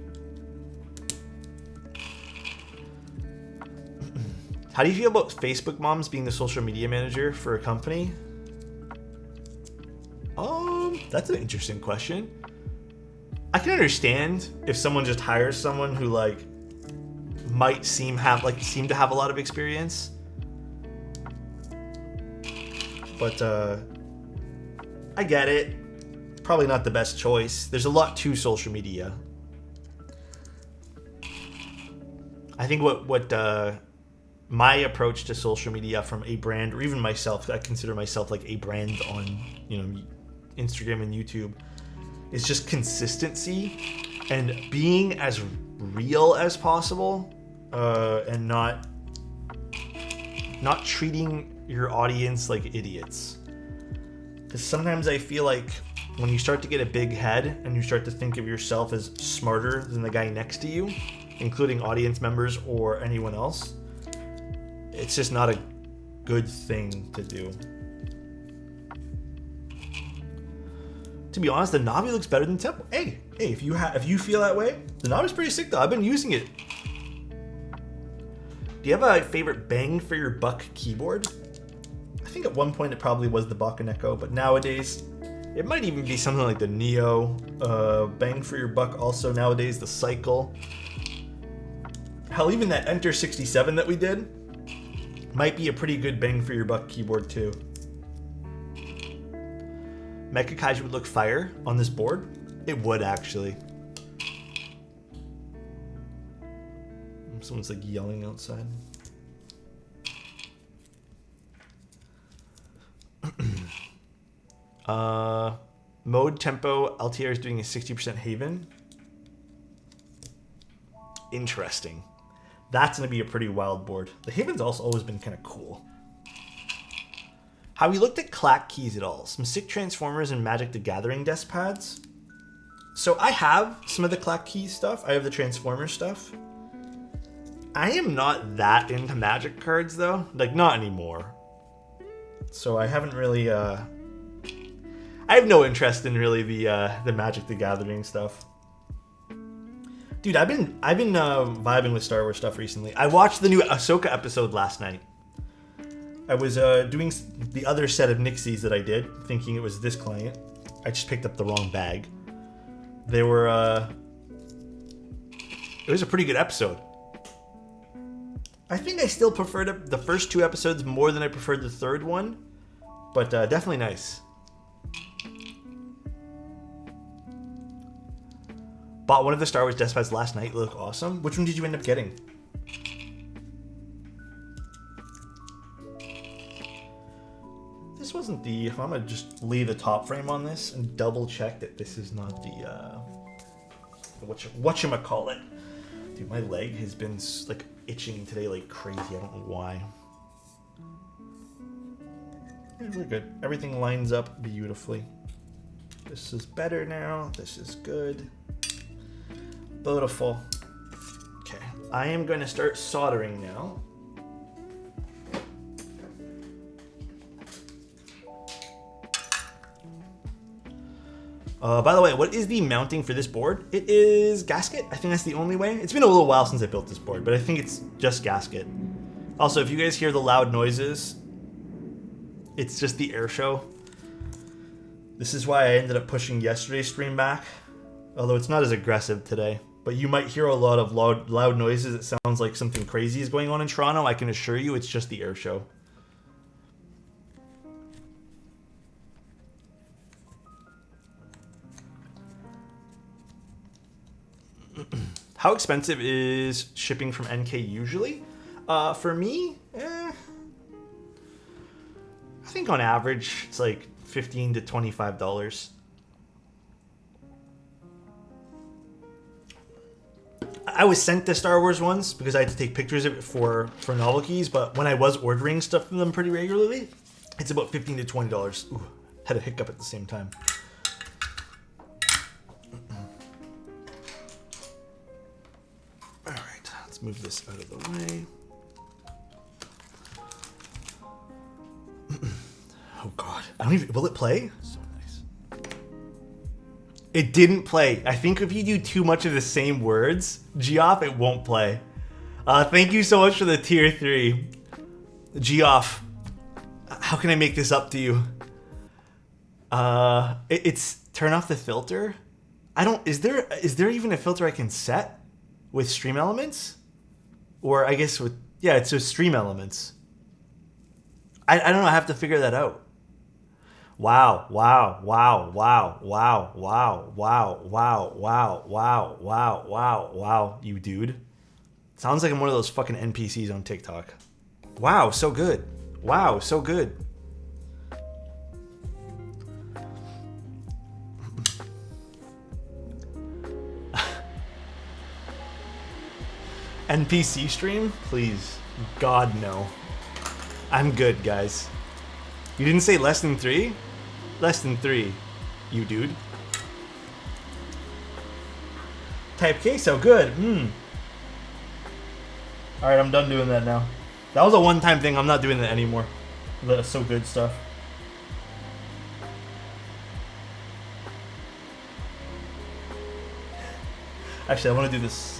How do you feel about Facebook moms being the social media manager for a company? That's an interesting question. I can understand if someone just hires someone who might seem to have a lot of experience. But I get it. Probably not the best choice. There's a lot to social media. I think what my approach to social media from a brand, or even myself, I consider myself like a brand on Instagram and YouTube, is just consistency and being as real as possible, and not treating your audience like idiots. Because sometimes I feel like when you start to get a big head and you start to think of yourself as smarter than the guy next to you, including audience members or anyone else, it's just not a good thing to do. To be honest, the Navi looks better than Tempo. Hey, if you feel that way, the Navi's pretty sick though. I've been using it. Do you have a favorite bang for your buck keyboard? I think at one point it probably was the Bakaneko, but nowadays it might even be something like the Neo. Bang for your buck also nowadays, the Cycle. Hell, even that Enter 67 that we did might be a pretty good bang for your buck keyboard too. Mecha Kaiju would look fire on this board. It would actually. Someone's yelling outside. Mode Tempo LTR is doing a 60% Haven. Interesting. That's going to be a pretty wild board. The Haven's also always been kind of cool. Have you looked at Clack keys at all? Some sick Transformers and Magic the Gathering desk pads. So I have some of the Clack keys stuff. I have the Transformer stuff. I am not that into Magic cards though. Not anymore. So I haven't really I have no interest in really the Magic the Gathering stuff. Dude, I've been vibing with Star Wars stuff recently. I watched the new Ahsoka episode last night. I was doing the other set of Nixies that I did, thinking it was this client. I just picked up the wrong bag. They were it was a pretty good episode. I think I still preferred the first two episodes more than I preferred the third one, but definitely nice. Bought one of the Star Wars desk pads last night. They look awesome. Which one did you end up getting? This wasn't the... I'm going to just leave the top frame on this and double check that this is not the... whatchamacallit. Dude, my leg has been like itching today like crazy. I don't know why. We're good. Everything lines up beautifully. This is better now. This is good. Beautiful. Okay. I am going to start soldering now. By the way, what is the mounting for this board? It is gasket. I think that's the only way. It's been a little while since I built this board, but I think it's just gasket. Also, if you guys hear the loud noises, it's just the air show. This is why I ended up pushing yesterday's stream back, although it's not as aggressive today. But you might hear a lot of loud noises. It sounds like something crazy is going on in Toronto. I can assure you it's just the air show. How expensive is shipping from NK usually? For me, I think on average it's like $15 to $25. I was sent the Star Wars ones because I had to take pictures of it for novel keys, but when I was ordering stuff from them pretty regularly, it's about $15 to $20. Ooh, had a hiccup at the same time. Move this out of the way. Oh god. I don't even... Will it play? So nice. It didn't play. I think if you do too much of the same words, Geoff, it won't play. Thank you so much for the tier 3. Geoff, how can I make this up to you? It's turn off the filter. I don't... Is there even a filter I can set with Stream Elements? Or I guess with, yeah, it's just Stream Elements. I don't know, I have to figure that out. Wow, wow, wow, wow, wow, wow, wow, wow, wow, wow, wow, wow, wow, you dude. Sounds like I'm one of those fucking NPCs on TikTok. Wow, so good. Wow, so good. NPC stream? Please. God, no. I'm good, guys. You didn't say less than 3? Less than 3, you dude. Type K, so good. Alright, I'm done doing that now. That was a one-time thing. I'm not doing that anymore. The so good stuff. Actually, I want to do this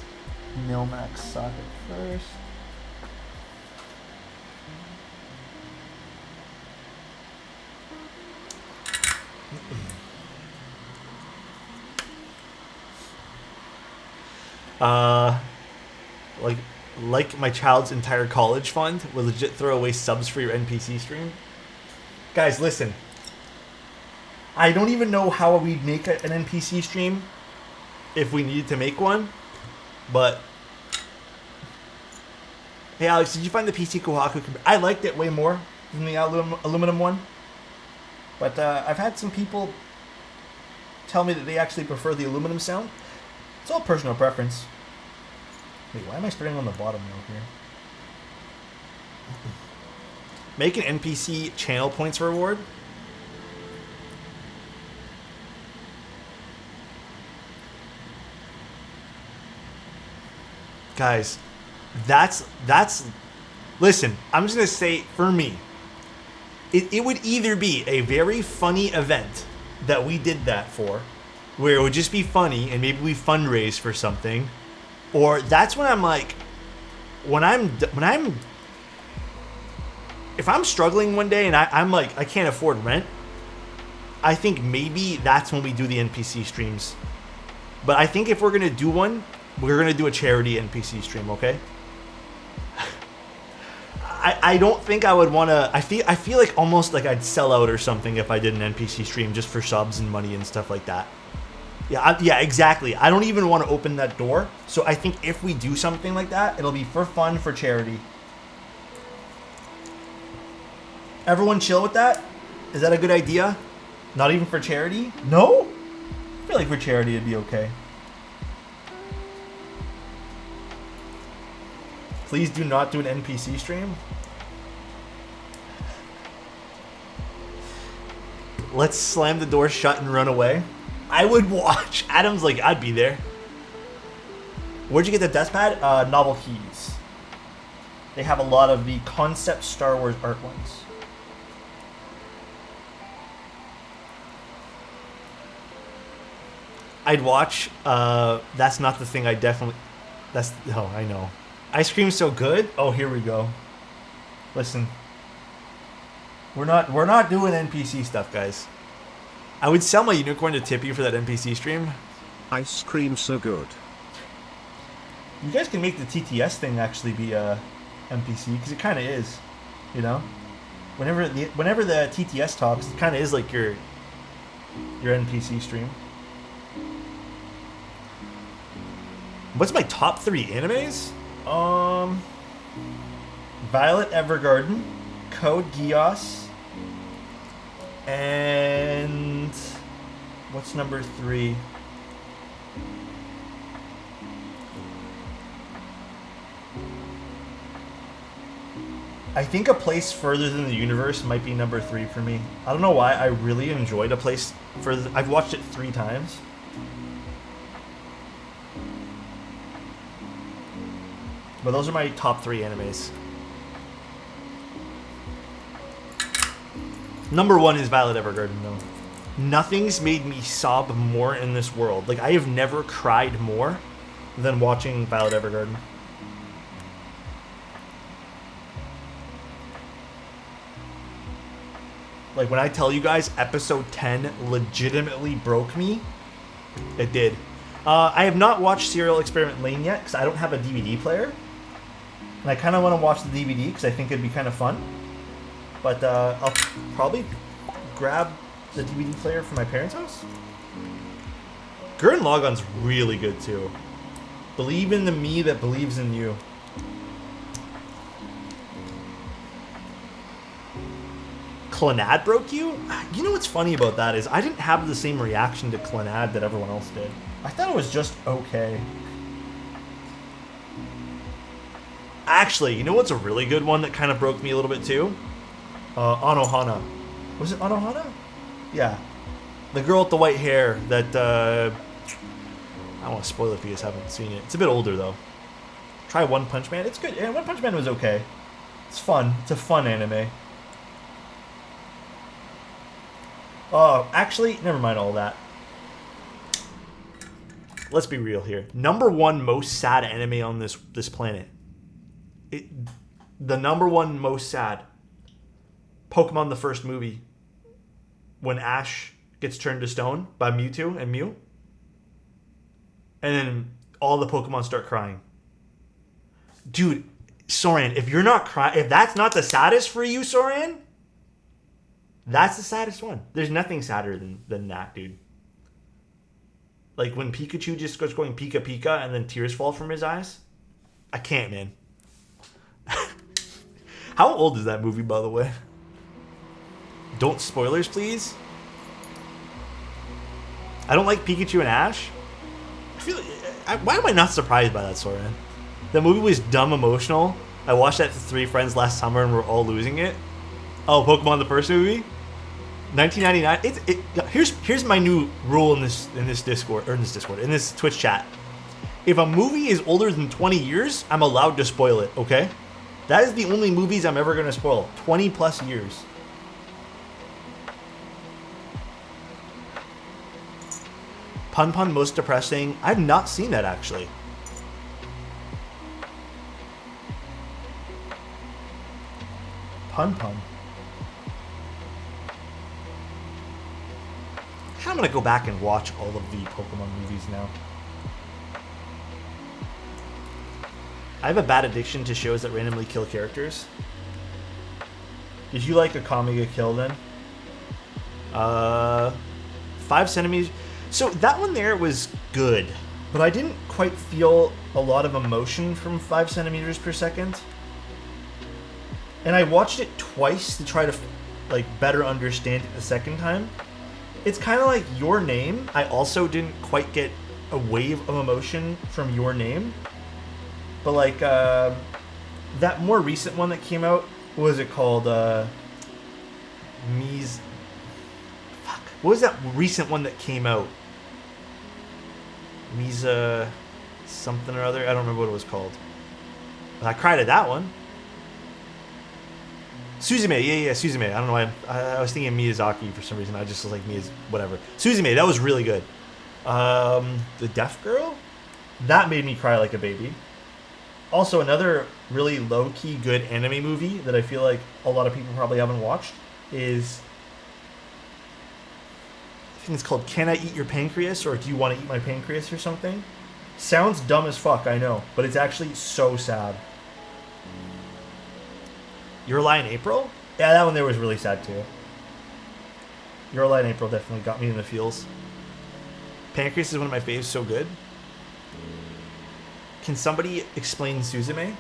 Milmax socket first. Like my child's entire college fund will legit throw away subs for your NPC stream. Guys, listen. I don't even know how we'd make an NPC stream if we needed to make one. But hey Alex, did you find the PC Kohaku? I liked it way more than the aluminum one. But I've had some people tell me that they actually prefer the aluminum sound. It's all personal preference. Wait, why am I starting on the bottom now here? Make an NPC channel points reward. Guys, that's listen, I'm just gonna say, for me, it would either be a very funny event that we did that for, where it would just be funny and maybe we fundraise for something, or that's when I'm like, if I'm struggling one day and I'm like, I can't afford rent, I think maybe that's when we do the NPC streams. But I think if we're gonna do one, we're gonna do a charity NPC stream, okay? I don't think I would wanna. I feel like almost like I'd sell out or something if I did an NPC stream just for subs and money and stuff like that. Yeah, exactly. I don't even want to open that door. So I think if we do something like that, it'll be for fun, for charity. Everyone chill with that? Is that a good idea? Not even for charity? No? I feel like for charity it'd be okay. Please do not do an NPC stream. Let's slam the door shut and run away. I would watch. Adam's like, I'd be there. Where'd you get the desk pad? Novel Keys. They have a lot of the concept Star Wars art ones. I'd watch. That's not the thing I definitely... Oh, I know. Ice cream's so good. Oh, here we go. Listen. We're not doing NPC stuff, guys. I would sell my unicorn to tip you for that NPC stream. Ice cream so good. You guys can make the TTS thing actually be a NPC, because it kind of is, you know. Whenever the TTS talks, it kind of is like your NPC stream. What's my top 3 animes? Violet Evergarden, Code Geass, and what's number 3? I think A Place Further Than the Universe might be number 3 for me. I don't know why. I really enjoyed A Place Further. I've watched it 3 times. But those are my top 3 animes. Number 1 is Violet Evergarden, though. Nothing's made me sob more in this world. Like, I have never cried more than watching Violet Evergarden. Like, when I tell you guys episode 10 legitimately broke me, it did. I have not watched Serial Experiment Lane yet because I don't have a DVD player. And I kind of want to watch the DVD because I think it'd be kind of fun. But I'll probably grab the DVD player from my parents' house. Gurren Lagann's really good too. Believe in the me that believes in you. Clannad broke you? You know what's funny about that is I didn't have the same reaction to Clannad that everyone else did. I thought it was just okay. Actually, you know what's a really good one that kind of broke me a little bit too? Anohana. Was it Anohana? Yeah. The girl with the white hair that, I don't want to spoil it if you guys haven't seen it. It's a bit older though. Try One Punch Man. It's good. Yeah, One Punch Man was okay. It's fun. It's a fun anime. Oh, actually, never mind all that. Let's be real here. Number 1 most sad anime on this planet. The number 1 most sad. Pokemon the first movie. When Ash gets turned to stone by Mewtwo and Mew. And then all the Pokemon start crying. Dude, Soren, if you're not crying, if that's not the saddest for you, Soren, that's the saddest one. There's nothing sadder than that, dude. Like when Pikachu just starts going Pika Pika and then tears fall from his eyes. I can't, man. How old is that movie, by the way? Don't spoilers, please. I don't like Pikachu and Ash. Why am I not surprised by that, Soren? The movie was dumb emotional. I watched that with 3 friends last summer and we're all losing it. Oh, Pokemon the first movie? 1999. Here's my new rule in this Twitch chat. If a movie is older than 20 years, I'm allowed to spoil it, okay? That is the only movies I'm ever going to spoil. 20 plus years. Pun Pun most depressing. I've not seen that actually. Pun Pun. I'm gonna go back and watch all of the Pokemon movies now. I have a bad addiction to shows that randomly kill characters. Did you like Akame ga Kill then? 5 centimeters. So that one there was good, but I didn't quite feel a lot of emotion from 5 centimeters per second. And I watched it twice to try to like better understand it the second time. It's kind of like Your Name. I also didn't quite get a wave of emotion from Your Name. But like that more recent one that came out, what was it called? What was that recent one that came out? Misa something or other. I don't remember what it was called. But I cried at that one. Suzume, yeah, Suzume. I don't know why. I was thinking Miyazaki for some reason. I just was like, whatever. Suzume, that was really good. The Deaf Girl? That made me cry like a baby. Also, another really low-key good anime movie that I feel like a lot of people probably haven't watched is... I think it's called Can I Eat Your Pancreas? Or Do You Want to Eat My Pancreas? Or something. Sounds dumb as fuck, I know. But it's actually so sad. Your Lie in April? Yeah, that one there was really sad too. Your Lie in April definitely got me in the feels. Pancreas is one of my faves, so good. Can somebody explain Suzume?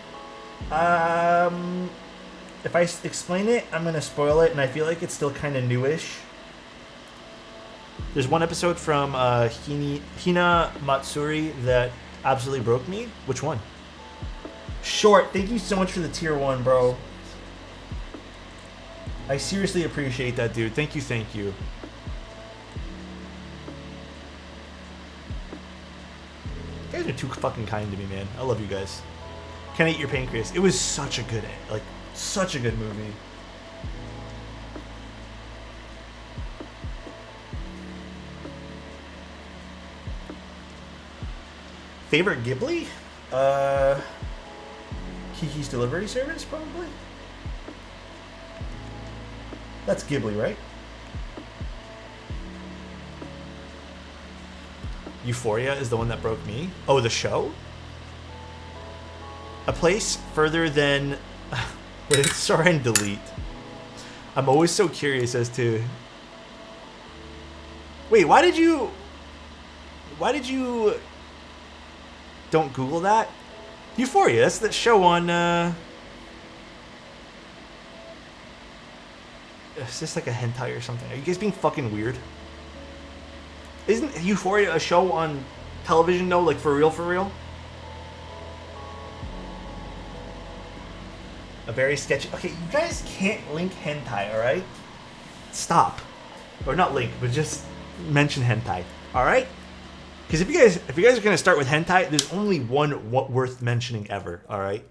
If I explain it, I'm going to spoil it, and I feel like it's still kind of newish. There's one episode from Hina Matsuri that absolutely broke me. Which one? Short, thank you so much for the tier 1, bro. I seriously appreciate that, dude. Thank you, thank you. You guys are too fucking kind to me, man. I love you guys. Can I Eat Your Pancreas? It was such a good, such a good movie. Favorite Ghibli? Kiki's Delivery Service, probably? That's Ghibli, right? Euphoria is the one that broke me. Oh, the show? A place further than... Wait, sorry and delete. I'm always so curious as to... Wait, why did you... Don't Google that? Euphoria, that's the show on... Is this like a hentai or something? Are you guys being fucking weird? Isn't Euphoria a show on television though? Like for real, for real? A very sketchy... Okay, you guys can't link hentai, alright? Stop. Or not link, but just mention hentai. Alright? Because if you guys are going to start with hentai, there's only one worth mentioning ever, alright?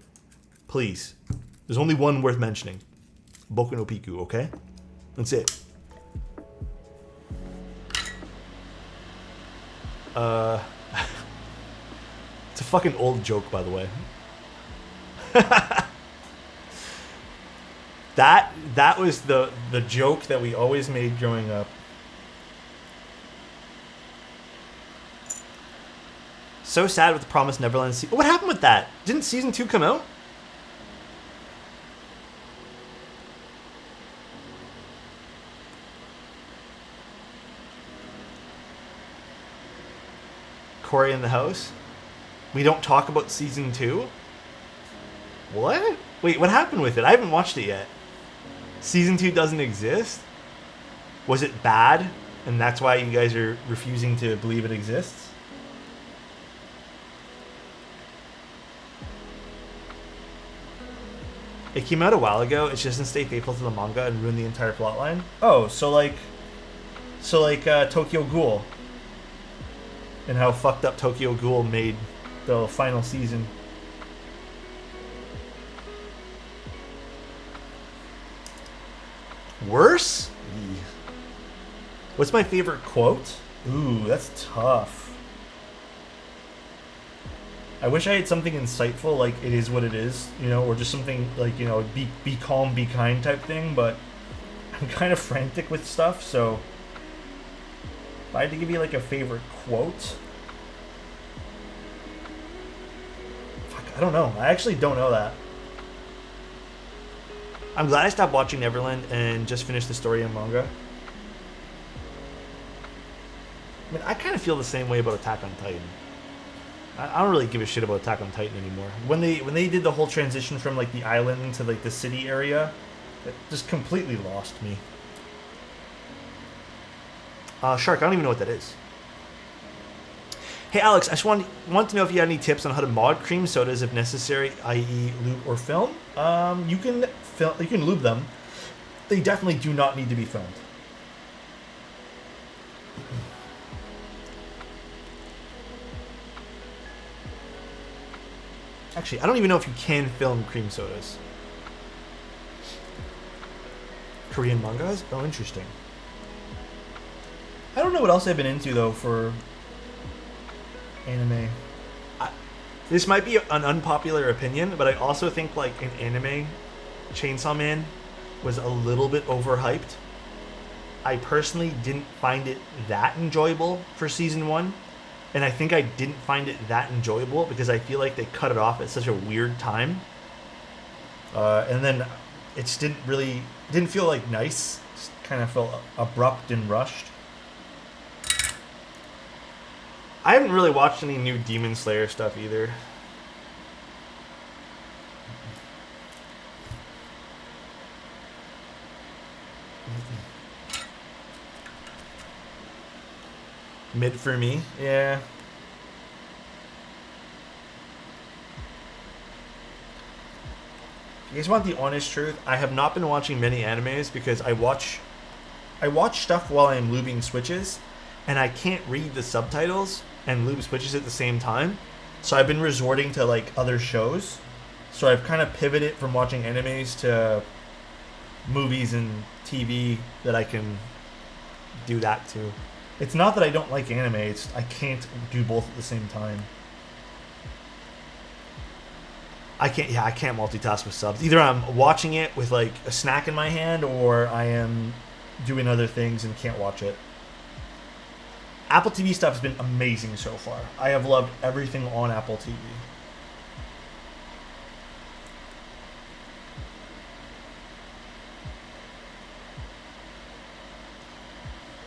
Please. There's only one worth mentioning. Boku no Piku, okay? That's it. It's a fucking old joke, by the way. That was the joke that we always made growing up. So sad with the Promised Neverland. What happened with that? Didn't season 2 come out? Corey in the house? We don't talk about season 2? What? Wait, what happened with it? I haven't watched it yet. Season 2 doesn't exist? Was it bad? And that's why you guys are refusing to believe it exists? It came out a while ago. It just doesn't stay faithful to the manga and ruin the entire plotline. Oh, so like Tokyo Ghoul. And how fucked up Tokyo Ghoul made the final season. Worse? What's my favorite quote? Ooh, that's tough. I wish I had something insightful, like it is what it is, you know, or just something like, you know, be calm, be kind type thing, but I'm kind of frantic with stuff, so if I had to give you like a favorite quote, fuck, I don't know. I actually don't know that. I'm glad I stopped watching Neverland and just finished the story in manga. I mean, I kind of feel the same way about Attack on Titan. I don't really give a shit about Attack on Titan anymore. When they did the whole transition from like the island to like the city area, it just completely lost me. Shark, I don't even know what that is. Hey Alex, I just want to know if you had any tips on how to mod cream sodas if necessary, i.e. lube or film. You can lube them. They definitely do not need to be filmed. Actually, I don't even know if you can film cream sodas. Korean mangas? Oh, interesting. I don't know what else I've been into, though, for anime. This might be an unpopular opinion, but I also think, like, in anime, Chainsaw Man was a little bit overhyped. I personally didn't find it that enjoyable for season 1. And I think I didn't find it that enjoyable because I feel like they cut it off at such a weird time. And then it just didn't feel like nice. It just kind of felt abrupt and rushed. I haven't really watched any new Demon Slayer stuff either. Mid for me? Yeah. You guys want the honest truth? I have not been watching many animes because I watch stuff while I'm lubing switches, and I can't read the subtitles and lube switches at the same time. So I've been resorting to like other shows. So I've kind of pivoted from watching animes to movies and TV that I can do that too. It's not that I don't like anime, it's I can't do both at the same time. I can't multitask with subs. Either I'm watching it with like a snack in my hand or I am doing other things and can't watch it. Apple TV stuff has been amazing so far. I have loved everything on Apple TV.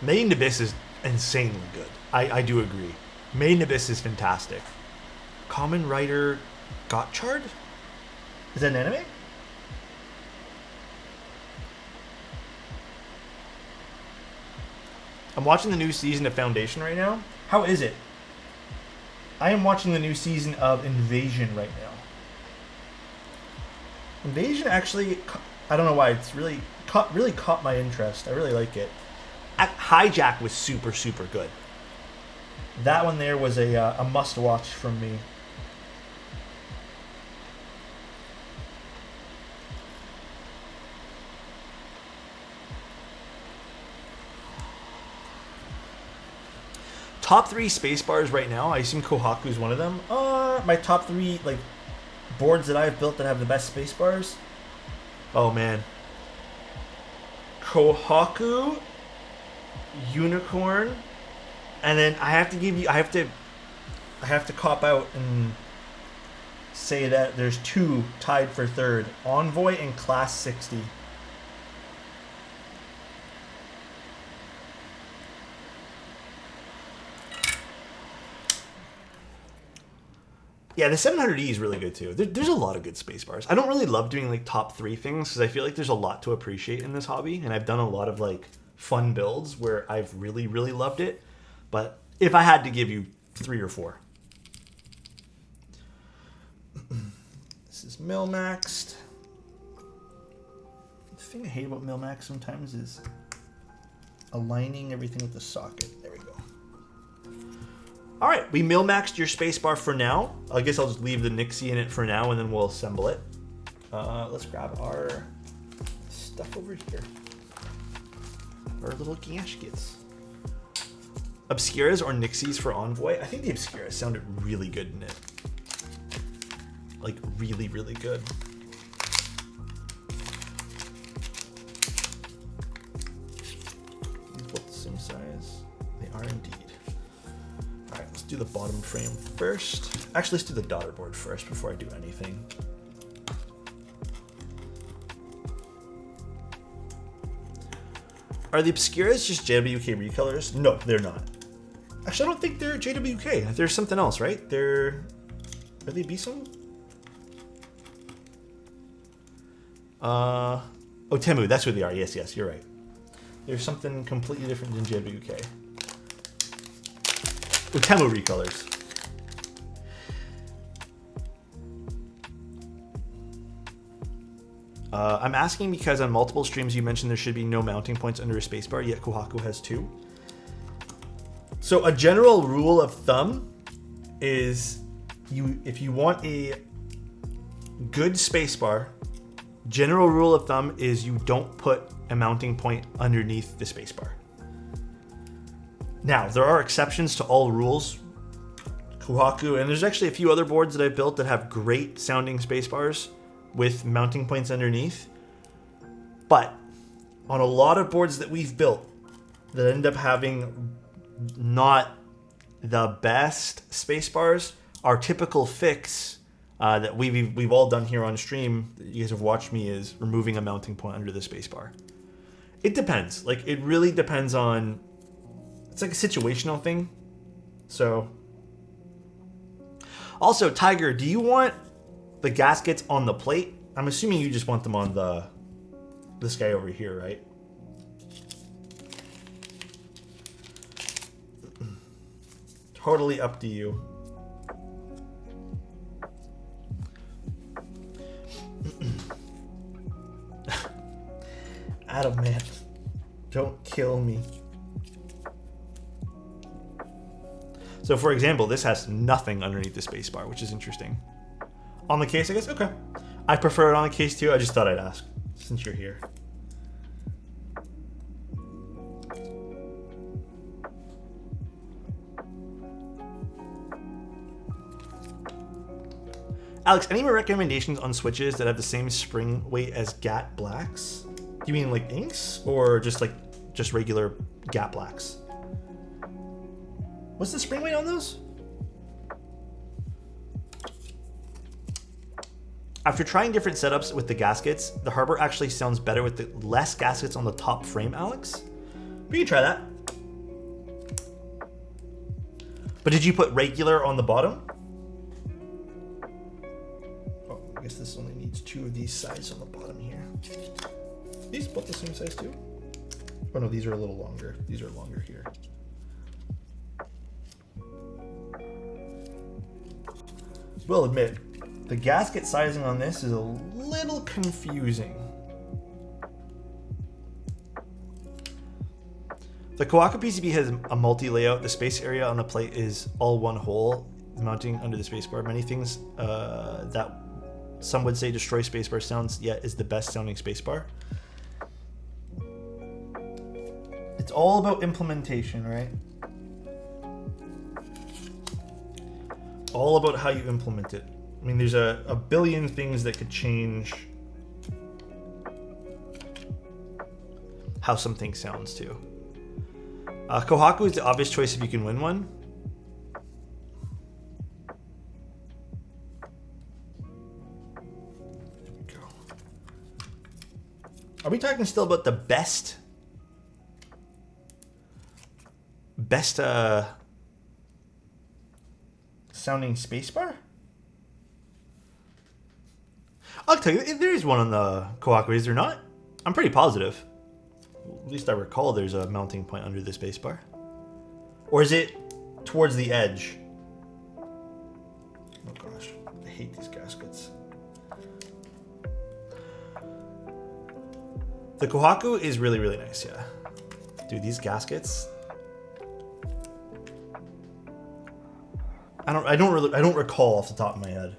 Made in Abyss is insanely good. I do agree. Made in Abyss is fantastic. Common Writer Gotchard? Is that an anime? I'm watching the new season of Foundation right now. How is it? I am watching the new season of Invasion right now. Invasion actually, I don't know why, it's really caught my interest. I really like it. Hijack was super, super good. That one there was a must-watch from me. Top 3 spacebars right now. I assume Kohaku is one of them. My top 3 like boards that I've built that have the best spacebars. Oh man. Kohaku, Unicorn, and then I have to cop out and say that there's 2 tied for 3rd. Envoy and Class 60. Yeah, the 700E is really good too. There's a lot of good space bars. I don't really love doing like top 3 things because I feel like there's a lot to appreciate in this hobby, and I've done a lot of like fun builds where I've really, really loved it. But if I had to give you 3 or 4. This is mil-maxed. The thing I hate about mil-max sometimes is aligning everything with the socket. There we go. All right, we mil-maxed your spacebar for now. I guess I'll just leave the Nixie in it for now, and then we'll assemble it. Let's grab our stuff over here. Our little gaskets. Obscuras or Nixies for Envoy? I think the Obscuras sounded really good in it. Like, really, really good. These both the same size. They are indeed. Alright, let's do the bottom frame first. Actually, let's do the daughter board first before I do anything. Are the Obscuras just JWK recolors? No, they're not. Actually, I don't think they're JWK. There's something else, right? Are they Bisum? Oh, Temu, that's who they are. Yes, yes, you're right. There's something completely different than JWK. Oh, Temu recolors. I'm asking because on multiple streams you mentioned there should be no mounting points under a spacebar, yet Kohaku has 2. So a general rule of thumb is if you want a good spacebar, general rule of thumb is you don't put a mounting point underneath the spacebar. Now, there are exceptions to all rules. Kohaku, and there's actually a few other boards that I've built that have great sounding spacebars with mounting points underneath. But on a lot of boards that we've built that end up having not the best spacebars, our typical fix that we've all done here on stream, that you guys have watched me, is removing a mounting point under the spacebar. It depends. Like, it really depends on... It's like a situational thing. So... Also, Tiger, do you want the gaskets on the plate? I'm assuming you just want them on this guy over here, right? Totally up to you. Adam, man, don't kill me. So, for example, this has nothing underneath the spacebar, which is interesting. On the case, I guess? Okay. I prefer it on the case too. I just thought I'd ask, since you're here. Alex, any more recommendations on switches that have the same spring weight as GAT blacks? Do you mean like inks or just regular GAT blacks? What's the spring weight on those? After trying different setups with the gaskets, the Harbour actually sounds better with the less gaskets on the top frame, Alex. We can try that. But did you put regular on the bottom? Oh, I guess this only needs 2 of these sides on the bottom here. These both the same size too? Oh no, these are a little longer. These are longer here. Will admit, the gasket sizing on this is a little confusing. The Kohaku PCB has a multi-layout. The space area on the plate is all one hole, mounting under the spacebar. Many things that some would say destroy spacebar sounds, yet is the best sounding spacebar. It's all about implementation, right? All about how you implement it. I mean, there's a billion things that could change how something sounds too. Kohaku is the obvious choice if you can win one. There we go. Are we talking still about the best sounding spacebar? I'll tell you, there is one on the Kohaku, is there not? I'm pretty positive. At least I recall there's a mounting point under the spacebar. Or is it towards the edge? Oh gosh, I hate these gaskets. The Kohaku is really, really nice, yeah. Dude, these gaskets. I don't recall off the top of my head.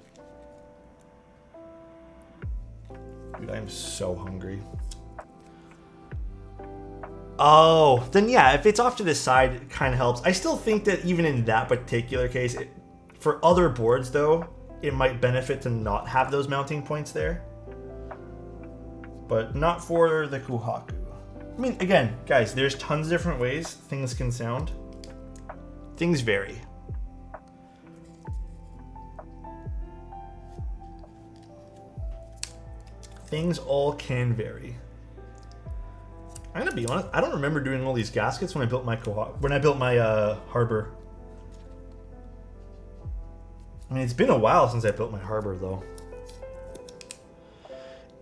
Dude, I am so hungry. Oh, then yeah, if it's off to the side, it kind of helps. I still think that even in that particular case, for other boards though, it might benefit to not have those mounting points there. But not for the Kohaku. I mean, again, guys, there's tons of different ways things can sound. Things vary. Things all can vary. I'm gonna be honest. I don't remember doing all these gaskets when I built my Harbour. I mean, it's been a while since I built my Harbour, though.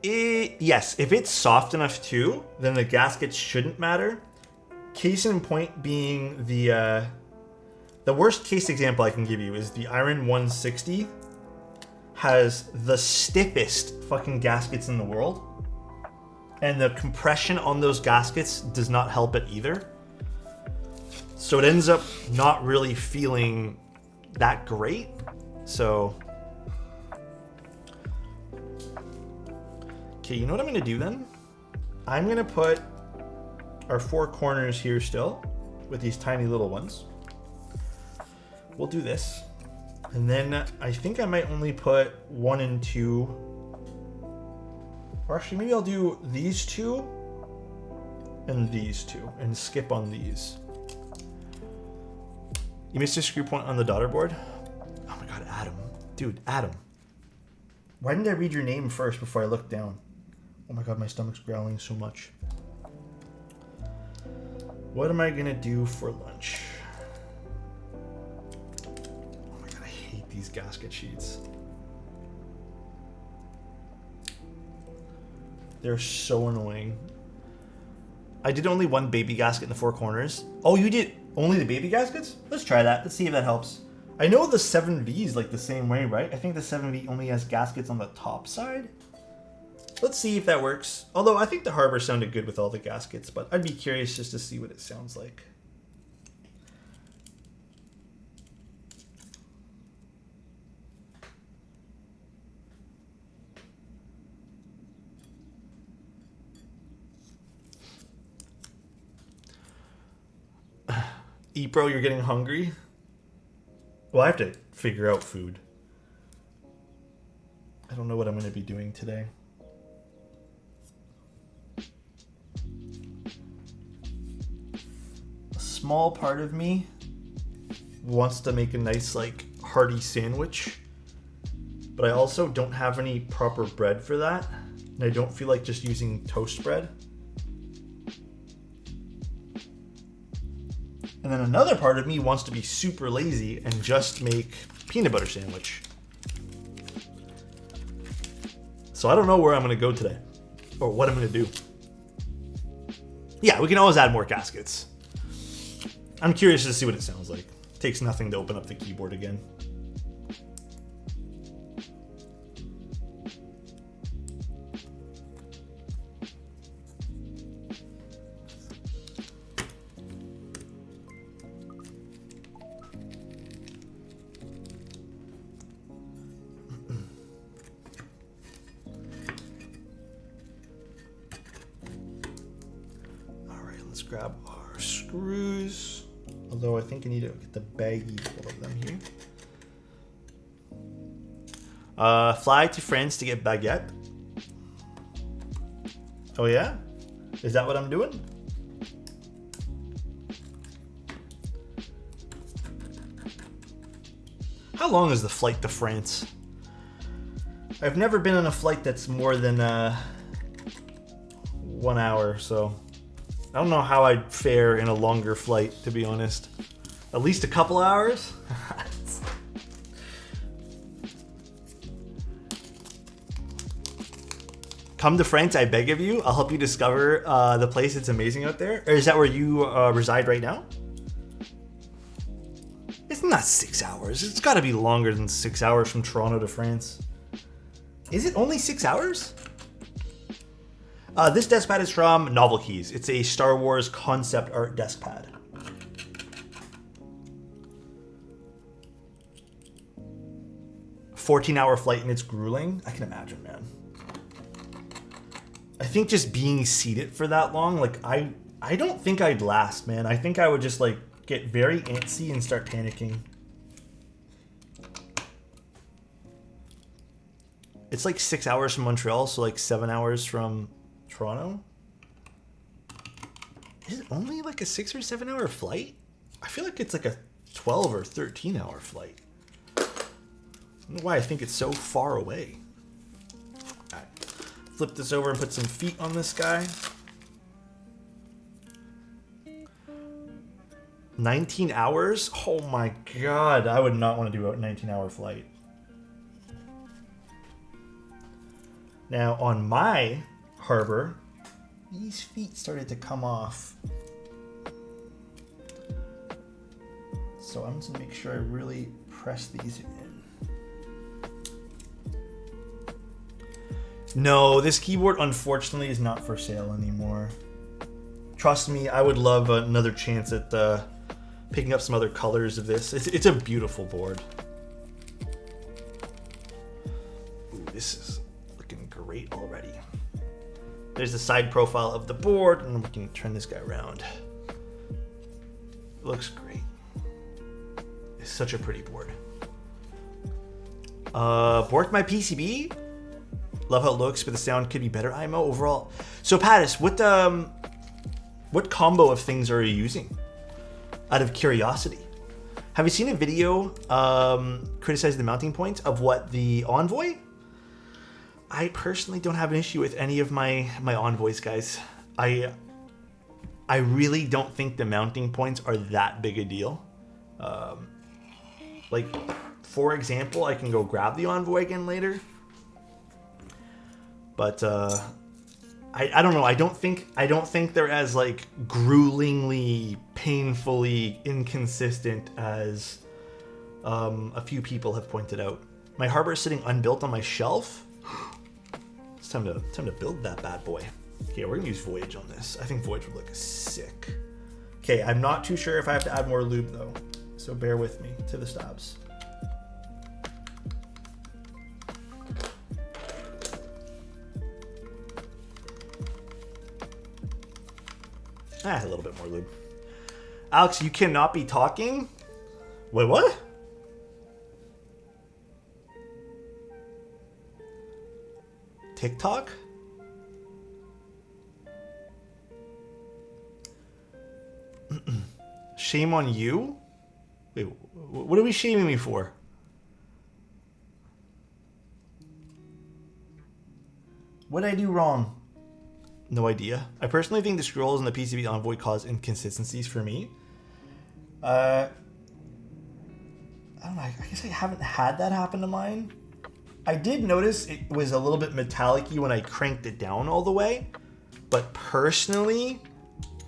Yes, if it's soft enough too, then the gaskets shouldn't matter. Case in point being the worst case example I can give you is the Iron 160 has the stiffest fucking gaskets in the world. And the compression on those gaskets does not help it either. So it ends up not really feeling that great. So, okay, you know what I'm gonna do then? I'm gonna put our 4 corners here still with these tiny little ones. We'll do this. And then I think I might only put 1 and 2. Or actually, maybe I'll do these 2 and these 2 and skip on these. You missed a screw point on the daughter board? Oh my god, Adam. Dude, Adam. Why didn't I read your name first before I looked down? Oh my god, my stomach's growling so much. What am I gonna do for lunch? Oh my god, I hate these gasket sheets. They're so annoying. I did only 1 baby gasket in the 4 corners. Oh, you did only the baby gaskets? Let's try that. Let's see if that helps. I know the 7V is like the same way, right? I think the 7V only has gaskets on the top side. Let's see if that works. Although I think the Harbour sounded good with all the gaskets, but I'd be curious just to see what it sounds like. Ebro, you're getting hungry? Well, I have to figure out food. I don't know what I'm going to be doing today. A small part of me wants to make a nice, like, hearty sandwich. But I also don't have any proper bread for that. And I don't feel like just using toast bread. And then another part of me wants to be super lazy and just make peanut butter sandwich. So I don't know where I'm going to go today. Or what I'm going to do. Yeah, we can always add more gaskets. I'm curious to see what it sounds like. Takes nothing to open up the keyboard again. Grab our screws, although I think I need to get the baggie full of them here. Fly to France to get baguette. Oh yeah? Is that what I'm doing? How long is the flight to France? I've never been on a flight that's more than 1 hour, so I don't know how I'd fare in a longer flight, to be honest. At least a couple hours? Come to France, I beg of you. I'll help you discover the place. It's amazing out there. Or is that where you reside right now? It's not 6 hours. It's got to be longer than 6 hours from Toronto to France. Is it only 6 hours? This desk pad is from Novel Keys. It's a Star Wars concept art desk pad. $14-hour flight and it's grueling. I can imagine, man. I think just being seated for that long, like I don't think I'd last, man. I think I would just like get very antsy and start panicking. It's like 6 hours from Montreal, so like 7 hours from Toronto? Is it only like a 6 or 7 hour flight? I feel like it's like a 12 or 13-hour flight. I don't know why I think it's so far away. Alright. Flip this over and put some feet on this guy. 19 hours? Oh my god, I would not want to do a 19-hour flight. Now, on my Harbour, these feet started to come off. So I'm just going to make sure I really press these in. No, this keyboard unfortunately is not for sale anymore. Trust me, I would love another chance at picking up some other colors of this. It's a beautiful board. Ooh, this is looking great already. There's the side profile of the board, and we can turn this guy around. It looks great. It's such a pretty board. Borked my PCB. Love how it looks, but the sound could be better. IMO overall. So Pattis, what combo of things are you using? Out of curiosity, have you seen a video criticizing the mounting points of what the Envoy? I personally don't have an issue with any of my Envoys, guys. I really don't think the mounting points are that big a deal. Like, for example, I can go grab the Envoy again later. But I don't know. I don't think they're as like gruelingly, painfully inconsistent as a few people have pointed out. My Harbour is sitting unbuilt on my shelf. It's time to build that bad boy. Okay, we're gonna use Voyage on this. I think Voyage would look sick. Okay, I'm not too sure if I have to add more lube though, so bear with me to the stabs. A little bit more lube. Alex, you cannot be talking? Wait, what? TikTok? Shame on you? Wait, what are we shaming me for? What did I do wrong? No idea. I personally think the scrolls in the PCB Envoy cause inconsistencies for me. I don't know. I guess I haven't had that happen to mine. I did notice it was a little bit metallic-y when I cranked it down all the way. But personally...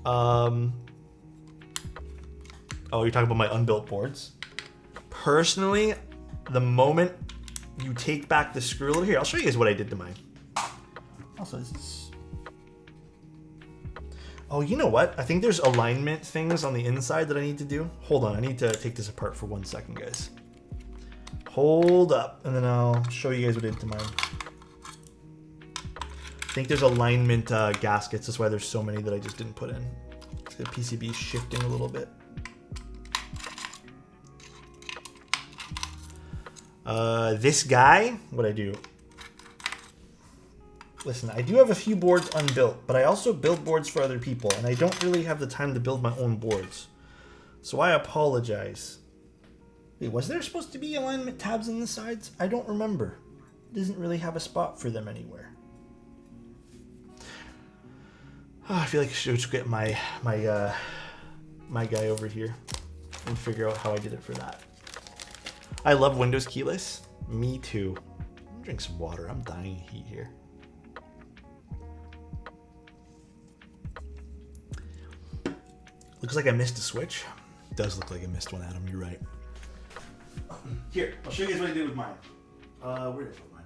Oh, you're talking about my unbuilt boards? Personally, the moment you take back the screw... Here, I'll show you guys what I did to mine. Also, this is... Oh, you know what? I think there's alignment things on the inside that I need to do. Hold on, I need to take this apart for 1 second, guys. Hold up, and then I'll show you guys what I did to mine. I think there's alignment gaskets. That's why there's so many that I just didn't put in. The PCB is shifting a little bit. This guy, what'd I do? Listen, I do have a few boards unbuilt, but I also build boards for other people, and I don't really have the time to build my own boards. So I apologize. Wait, was there supposed to be alignment tabs in the sides? I don't remember. It doesn't really have a spot for them anywhere. Oh, I feel like I should just get my guy over here and figure out how I did it for that. I love Windows keyless. Me too. I'm drink some water. I'm dying of heat here. Looks like I missed a switch. It does look like I missed one, Adam. You're right. Here, I'll show you guys what I did with mine. Where did I put mine?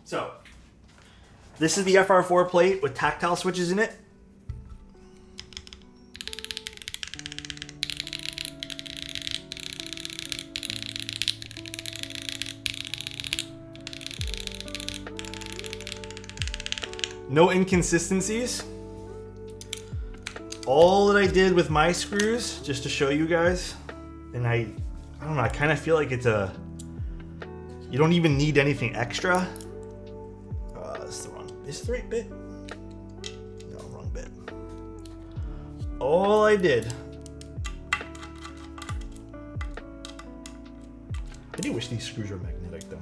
So, this is the FR4 plate with tactile switches in it. No inconsistencies. All that I did with my screws, just to show you guys, and I don't know, I kind of feel like it's a, you don't even need anything extra. This is the right bit? No, wrong bit. All I did, I do wish these screws were magnetic though.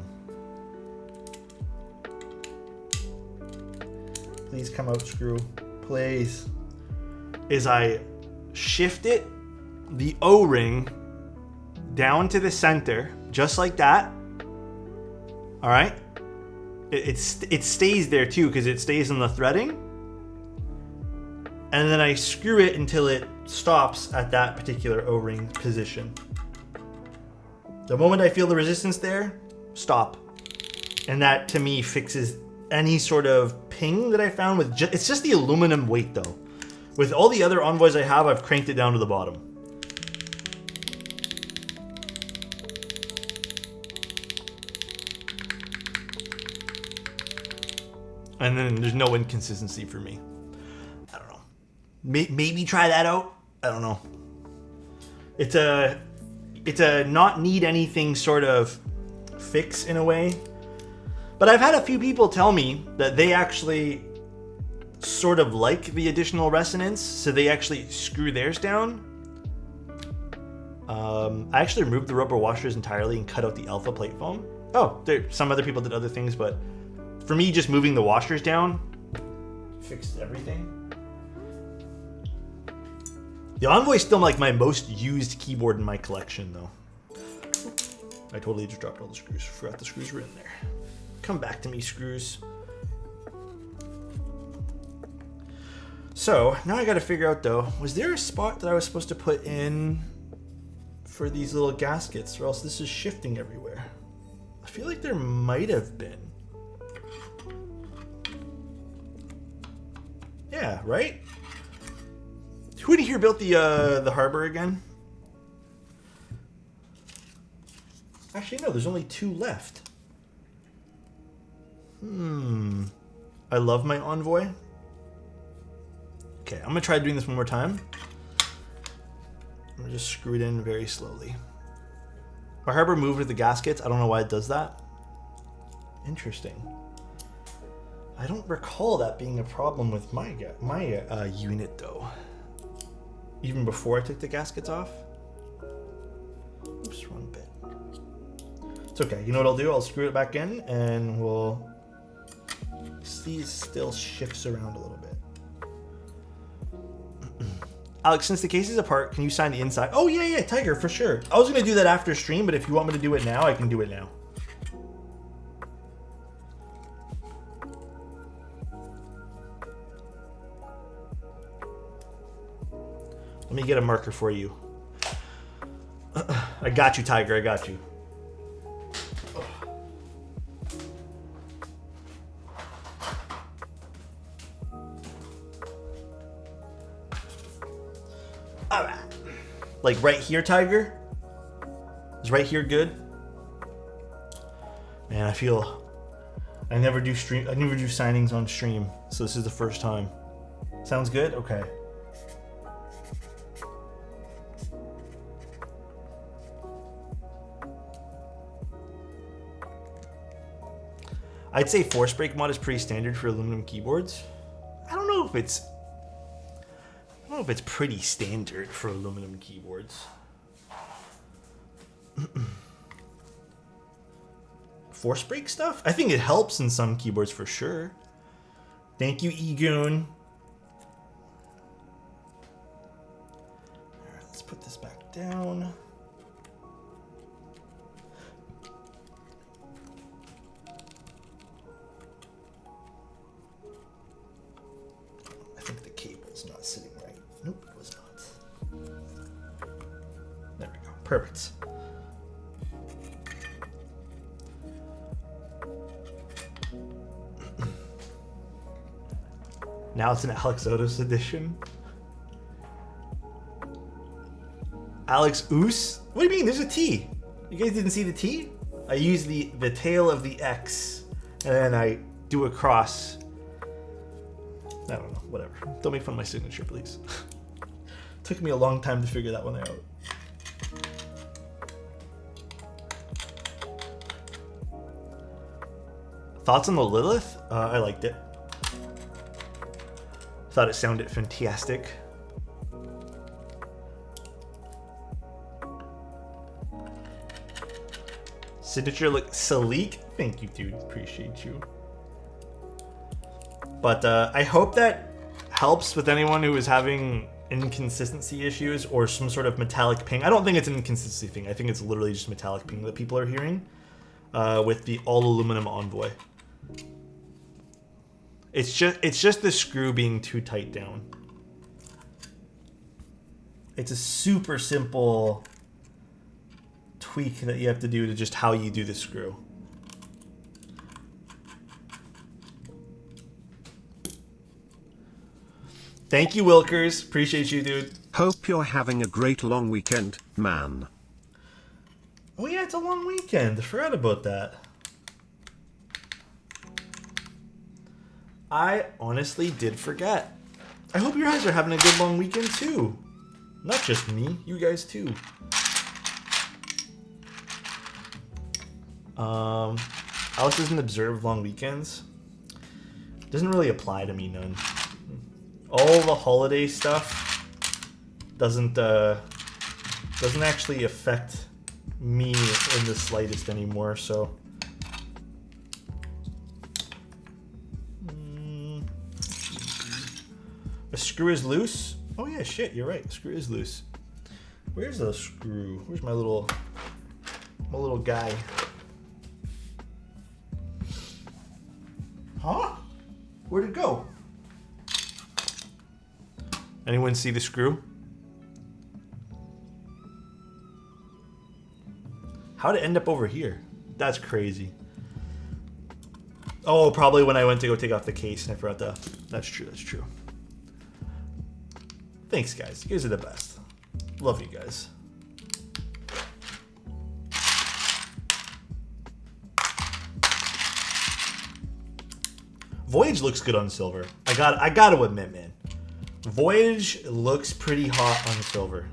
Please come out, screw. Please. is I shift the O-ring down to the center, just like that. All right. It stays there too because it stays in the threading. And then I screw it until it stops at that particular O-ring position. The moment I feel the resistance there, stop. And that to me fixes any sort of ping that I found with it's just the aluminum weight though. With all the other Envoys I have, I've cranked it down to the bottom. And then there's no inconsistency for me. I don't know. Maybe try that out. I don't know. It's a not need anything sort of fix in a way. But I've had a few people tell me that they actually sort of like the additional resonance, so they actually screw theirs down. I actually removed the rubber washers entirely and cut out the alpha plate foam. Oh, some other people did other things, but for me, just moving the washers down fixed everything. The Envoy is still like my most used keyboard in my collection, though. I totally just dropped all the screws. Forgot the screws were in there. Come back to me, screws. So now I got to figure out though, was there a spot that I was supposed to put in for these little gaskets, or else this is shifting everywhere? I feel like there might have been. Yeah, right? Who in here built the Harbour again? Actually, no, there's only 2 left. I love my Envoy. Okay, I'm gonna try doing this one more time. I'm gonna just screw it in very slowly. My Harbour moved with the gaskets. I don't know why it does that. Interesting. I don't recall that being a problem with my unit though. Even before I took the gaskets off. Oops, wrong bit. It's okay. You know what I'll do? I'll screw it back in and we'll see. It still shifts around a little bit. Alex, since the case is apart, can you sign the inside? Oh yeah, Tiger, for sure. I was gonna do that after stream, but if you want me to do it now, I can do it now. Let me get a marker for you. I got you, Tiger. I got you. All right. Like right here, Tiger? Is right here good? Man, I feel I never do signings on stream, so this is the first time. Sounds good? Okay. I'd say force break mod is pretty standard for aluminum keyboards. I don't know if it's pretty standard for aluminum keyboards. Force break stuff? I think it helps in some keyboards for sure. Thank you, Egoon. All right, let's put this back down. I think the cable's not sitting right. Nope, it was not. There we go. Perfect. Now it's an Alex Otis edition. Alex Oos? What do you mean? There's a T. You guys didn't see the T? I use the tail of the X and then I do a cross. I don't know, whatever. Don't make fun of my signature, please. Took me a long time to figure that one out. Thoughts on the Lilith? I liked it. Thought it sounded fantastic. Signature look sleek. Thank you, dude. Appreciate you. But I hope that helps with anyone who is having inconsistency issues or some sort of metallic ping. I don't think it's an inconsistency thing. I think it's literally just metallic ping that people are hearing with the all aluminum Envoy. It's just the screw being too tight down. It's a super simple tweak that you have to do to just how you do the screw. Thank you, Wilkers. Appreciate you, dude. Hope you're having a great long weekend, man. Oh yeah, it's a long weekend. I forgot about that. I honestly did forget. I hope you guys are having a good long weekend too. Not just me, you guys too. Alex doesn't observe long weekends. Doesn't really apply to me none. All the holiday stuff doesn't actually affect me in the slightest anymore, so a screw is loose. Oh yeah, shit, you're right. The screw is loose. Where's the screw? Where's my little guy? Huh? Where'd it go? Anyone see the screw? How'd it end up over here? That's crazy. Oh, probably when I went to go take off the case and I forgot the... That's true, that's true. Thanks, guys. You guys are the best. Love you guys. Voyage looks good on silver. I gotta admit, man. Voyage looks pretty hot on silver.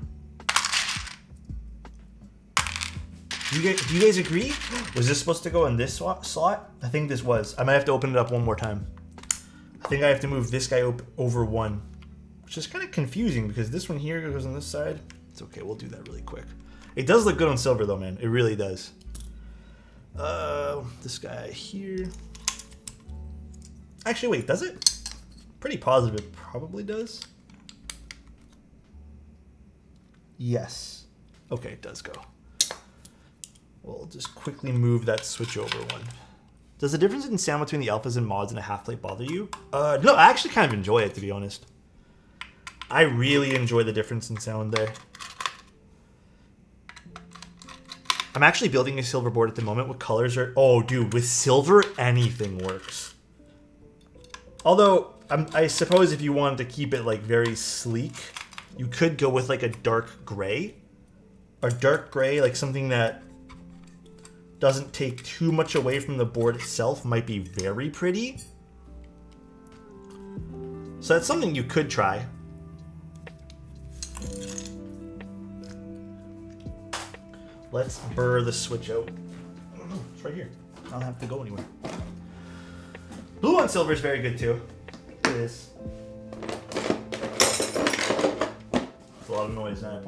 Do you guys agree? Was this supposed to go in this slot? I think this was. I might have to open it up one more time. I think I have to move this guy over one. Which is kind of confusing because this one here goes on this side. It's okay, we'll do that really quick. It does look good on silver though, man. It really does. This guy here. Actually, wait, does it? Pretty positive it probably does. Yes. Okay, it does go. We'll just quickly move that switch over one. Does the difference in sound between the alphas and mods and a half plate bother you? No, I actually kind of enjoy it, to be honest. I really enjoy the difference in sound there. I'm actually building a silver board at the moment. What colors are... Oh, dude, with silver, anything works. Although, I suppose if you wanted to keep it, like, very sleek, you could go with, like, a dark gray. A dark gray, like, something that doesn't take too much away from the board itself might be very pretty. So that's something you could try. Let's burr the switch out. Oh, it's right here. I don't have to go anywhere. Blue on silver is very good too. It is. It's a lot of noise now.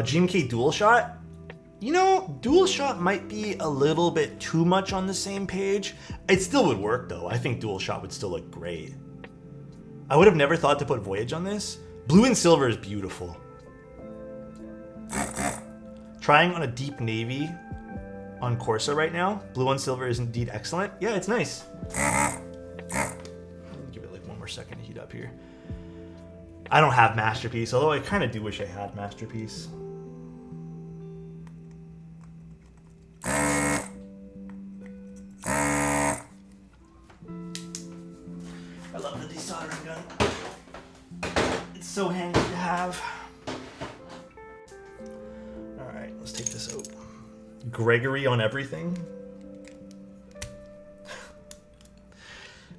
GMK dual shot. You know, dual shot might be a little bit too much on the same page. It still would work though. I think dual shot would still look great. I would have never thought to put Voyage on this. Blue and silver is beautiful. Trying on a deep navy on Corsa right now. Blue on silver is indeed excellent. Yeah, it's nice. Give it like one more second to heat up here. I don't have Masterpiece, although I kind of do wish I had Masterpiece. I love the desoldering gun. It's so handy to have. Alright, let's take this out. Gregory on everything?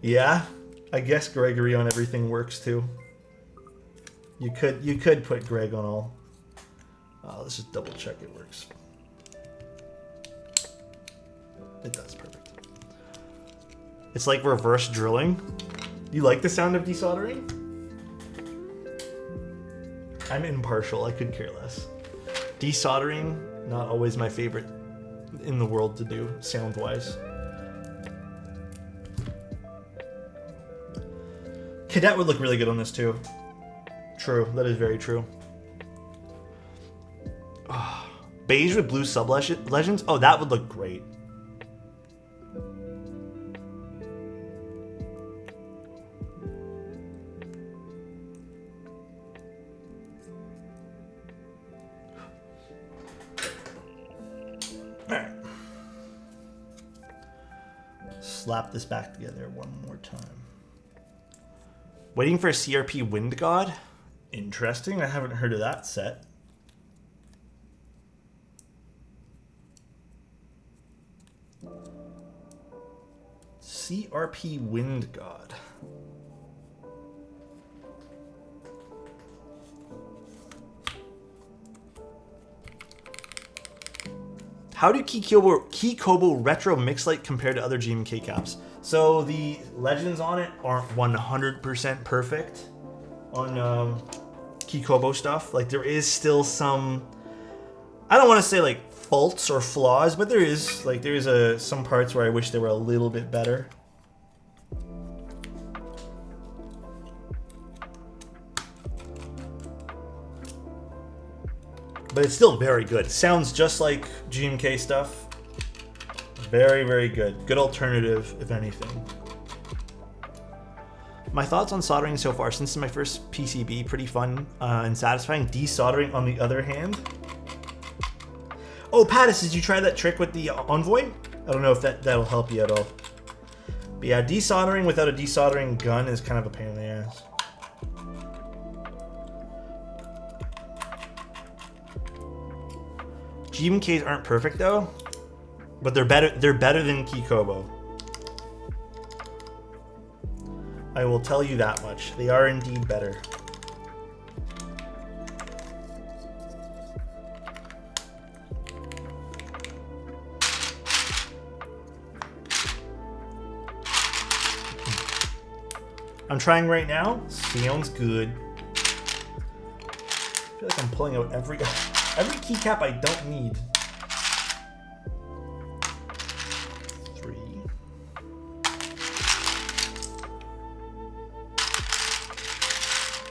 Yeah, I guess Gregory on everything works too. You could put Greg on all. Let's just double check it works. It does, perfect. It's like reverse drilling. You like the sound of desoldering? I'm impartial, I could care less. Desoldering, not always my favorite in the world to do, sound-wise. Cadet would look really good on this too. True, that is very true. Oh, beige with blue sub-legends? Oh, that would look great. Alright. Slap this back together one more time. Waiting for a CRP Wind God? Interesting. I haven't heard of that set. CRP Wind God. How do Kikobo Retro Mixlight compare to other GMK caps? So the legends on it aren't 100% perfect on Kikobo stuff. Like there is still some, I don't want to say like faults or flaws, but there is some parts where I wish they were a little bit better. But it's still very good. Sounds just like GMK stuff. Very, very good. Good alternative, if anything. My thoughts on soldering so far. Since my first PCB, pretty fun and satisfying. Desoldering, on the other hand. Oh, Pattis, did you try that trick with the Envoy? I don't know if that'll help you at all. But yeah, desoldering without a desoldering gun is kind of a pain in the ass. GMKs aren't perfect though, but they're better. They're better than Kikobo. I will tell you that much. They are indeed better. I'm trying right now. Sounds good. I feel like I'm pulling out every keycap I don't need. 3.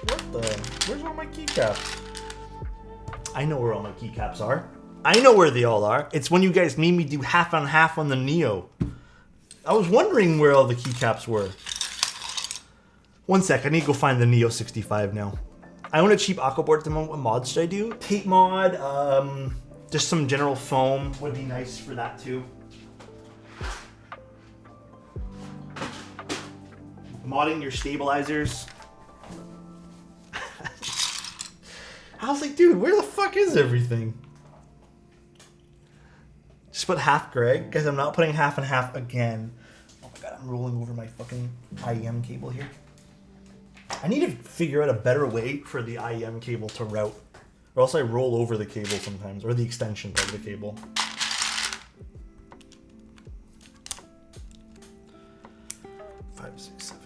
What the? Where's all my keycaps? I know where all my keycaps are. I know where they all are. It's when you guys made me do half on half on the Neo. I was wondering where all the keycaps were. One sec, I need to go find the Neo 65 now. I own a cheap aquaboard at the moment. What mods should I do? Tape mod, just some general foam would be nice for that too. Modding your stabilizers. I was like, dude, where the fuck is everything? Just put half Greg, because I'm not putting half and half again. Oh my god, I'm rolling over my fucking IEM cable here. I need to figure out a better way for the IEM cable to route. Or else I roll over the cable sometimes, or the extension of the cable. Five, 6, 7.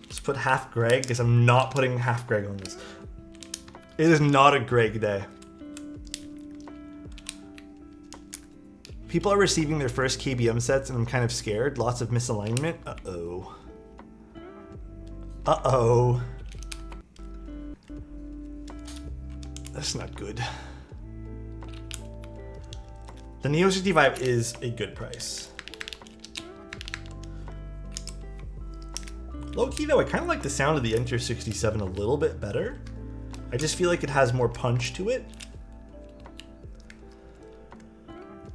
Just put half Greg, because I'm not putting half Greg on this. It is not a Greg day. People are receiving their first KBM sets and I'm kind of scared. Lots of misalignment. Uh-oh. Uh-oh. That's not good. The Neo 65 is a good price. Low-key though, I kind of like the sound of the Enter 67 a little bit better. I just feel like it has more punch to it.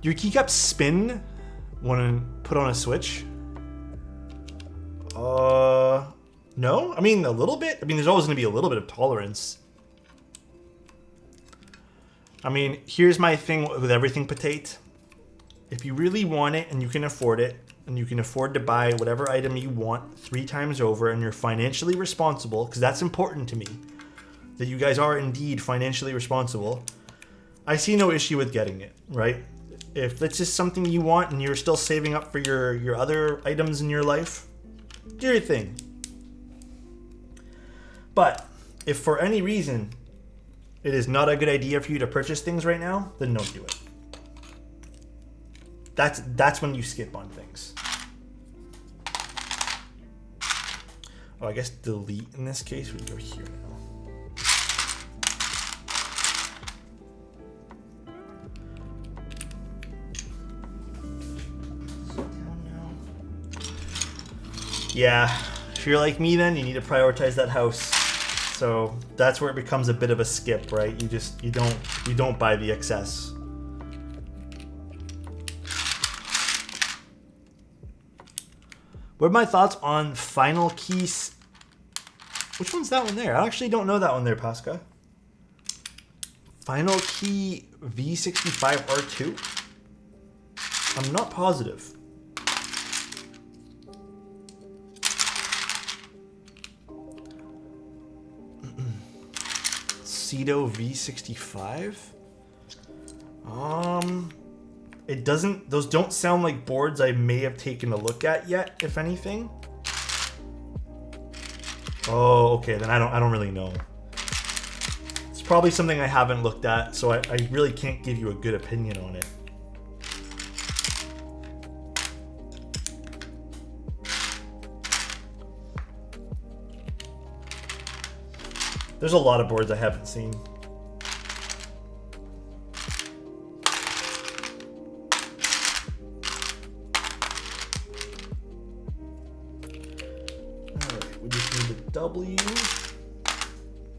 Your keycaps spin when put on a switch? No? I mean, a little bit. I mean, there's always going to be a little bit of tolerance. I mean, here's my thing with everything Potate. If you really want it and you can afford it, and you can afford to buy whatever item you want 3 times over, and you're financially responsible, because that's important to me, that you guys are indeed financially responsible, I see no issue with getting it, right? If that's just something you want and you're still saving up for your other items in your life, Do your thing. But if for any reason it is not a good idea for you to purchase things right now, then don't do it. That's when you skip on things. Oh, I guess delete in this case would go here now. Yeah, if you're like me, then you need to prioritize that house. So that's where it becomes a bit of a skip, right? You don't buy the excess. What are my thoughts on Final Keys? Which one's that one there? I actually don't know that one there, Pasca. Final Key V65R2? I'm not positive. Cedo V65? It doesn't, those don't sound like boards I may have taken a look at yet, if anything. Oh, okay, then I don't really know. It's probably something I haven't looked at, so I really can't give you a good opinion on it. There's a lot of boards I haven't seen. Alright, we just need the W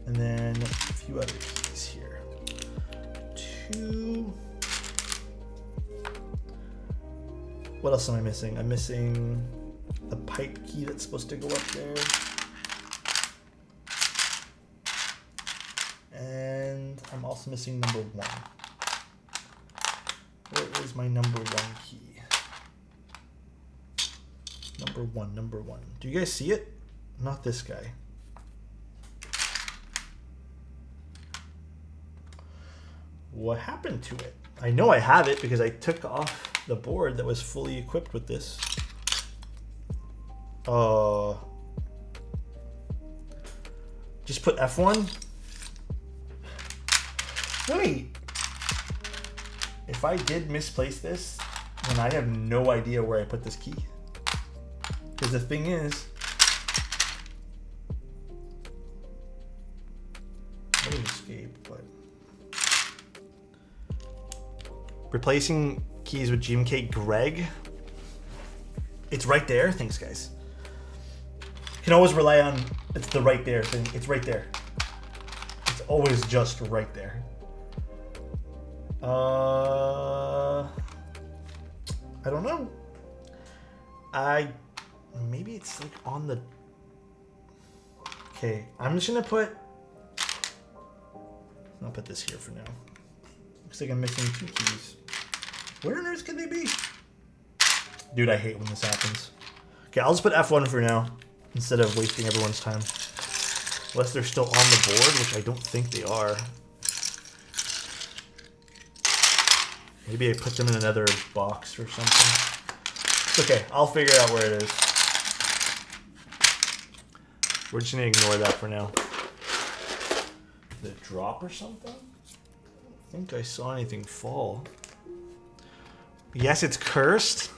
and then a few other keys here. 2. What else am I missing? I'm missing the pipe key that's supposed to go up there. And I'm also missing number 1. Where is my number 1 key? Number one. Do you guys see it? Not this guy. What happened to it? I know I have it because I took off the board that was fully equipped with this. Just put F1. Wait. If I did misplace this, then I have no idea where I put this key. Because the thing is, I didn't escape, but replacing keys with GMK Greg. It's right there. Thanks, guys. You can always rely on it's the right there thing. It's right there. It's always just right there. I don't know. Maybe it's like on the. Okay, I'm just gonna put. I'll put this here for now. Looks like I'm missing 2 keys. Where on earth can they be? Dude, I hate when this happens. Okay, I'll just put F1 for now instead of wasting everyone's time. Unless they're still on the board, which I don't think they are. Maybe I put them in another box or something. It's okay, I'll figure out where it is. We're just gonna ignore that for now. Did it drop or something? I don't think I saw anything fall. Yes, it's cursed.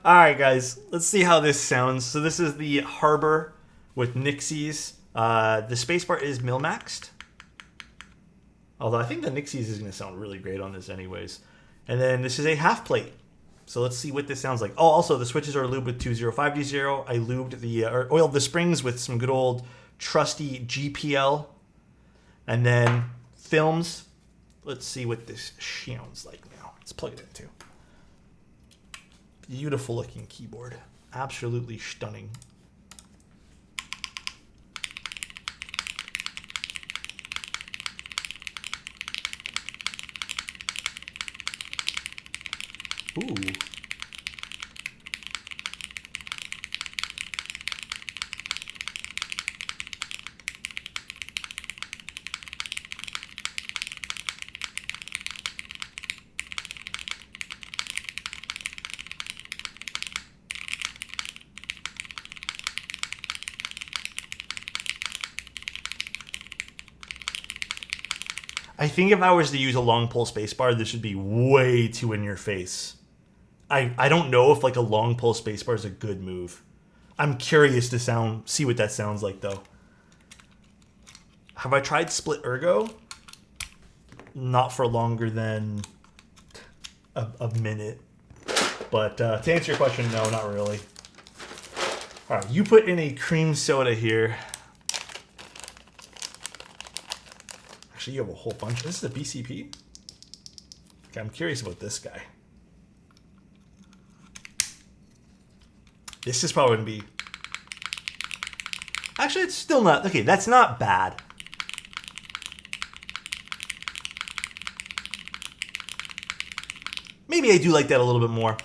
Alright guys, let's see how this sounds. So this is the Harbour with Nixies. The spacebar is mil-maxed. Although I think the Nixies is going to sound really great on this anyways. And then this is a half plate. So let's see what this sounds like. Oh, also the switches are lubed with 205D0. I lubed the, or oiled the springs with some good old trusty GPL. And then films. Let's see what this sounds like now. Let's plug it in too. Beautiful looking keyboard. Absolutely stunning. Ooh. I think if I was to use a long pull spacebar, this would be way too in your face. I don't know if like a long pull spacebar is a good move. I'm curious to see what that sounds like though. Have I tried split ergo? Not for longer than a minute. But to answer your question, no, not really. All right, you put in a cream soda here. Actually, you have a whole bunch. This is a BCP? Okay, I'm curious about this guy. This is probably going to be... Actually, it's still not... Okay, that's not bad. Maybe I do like that a little bit more.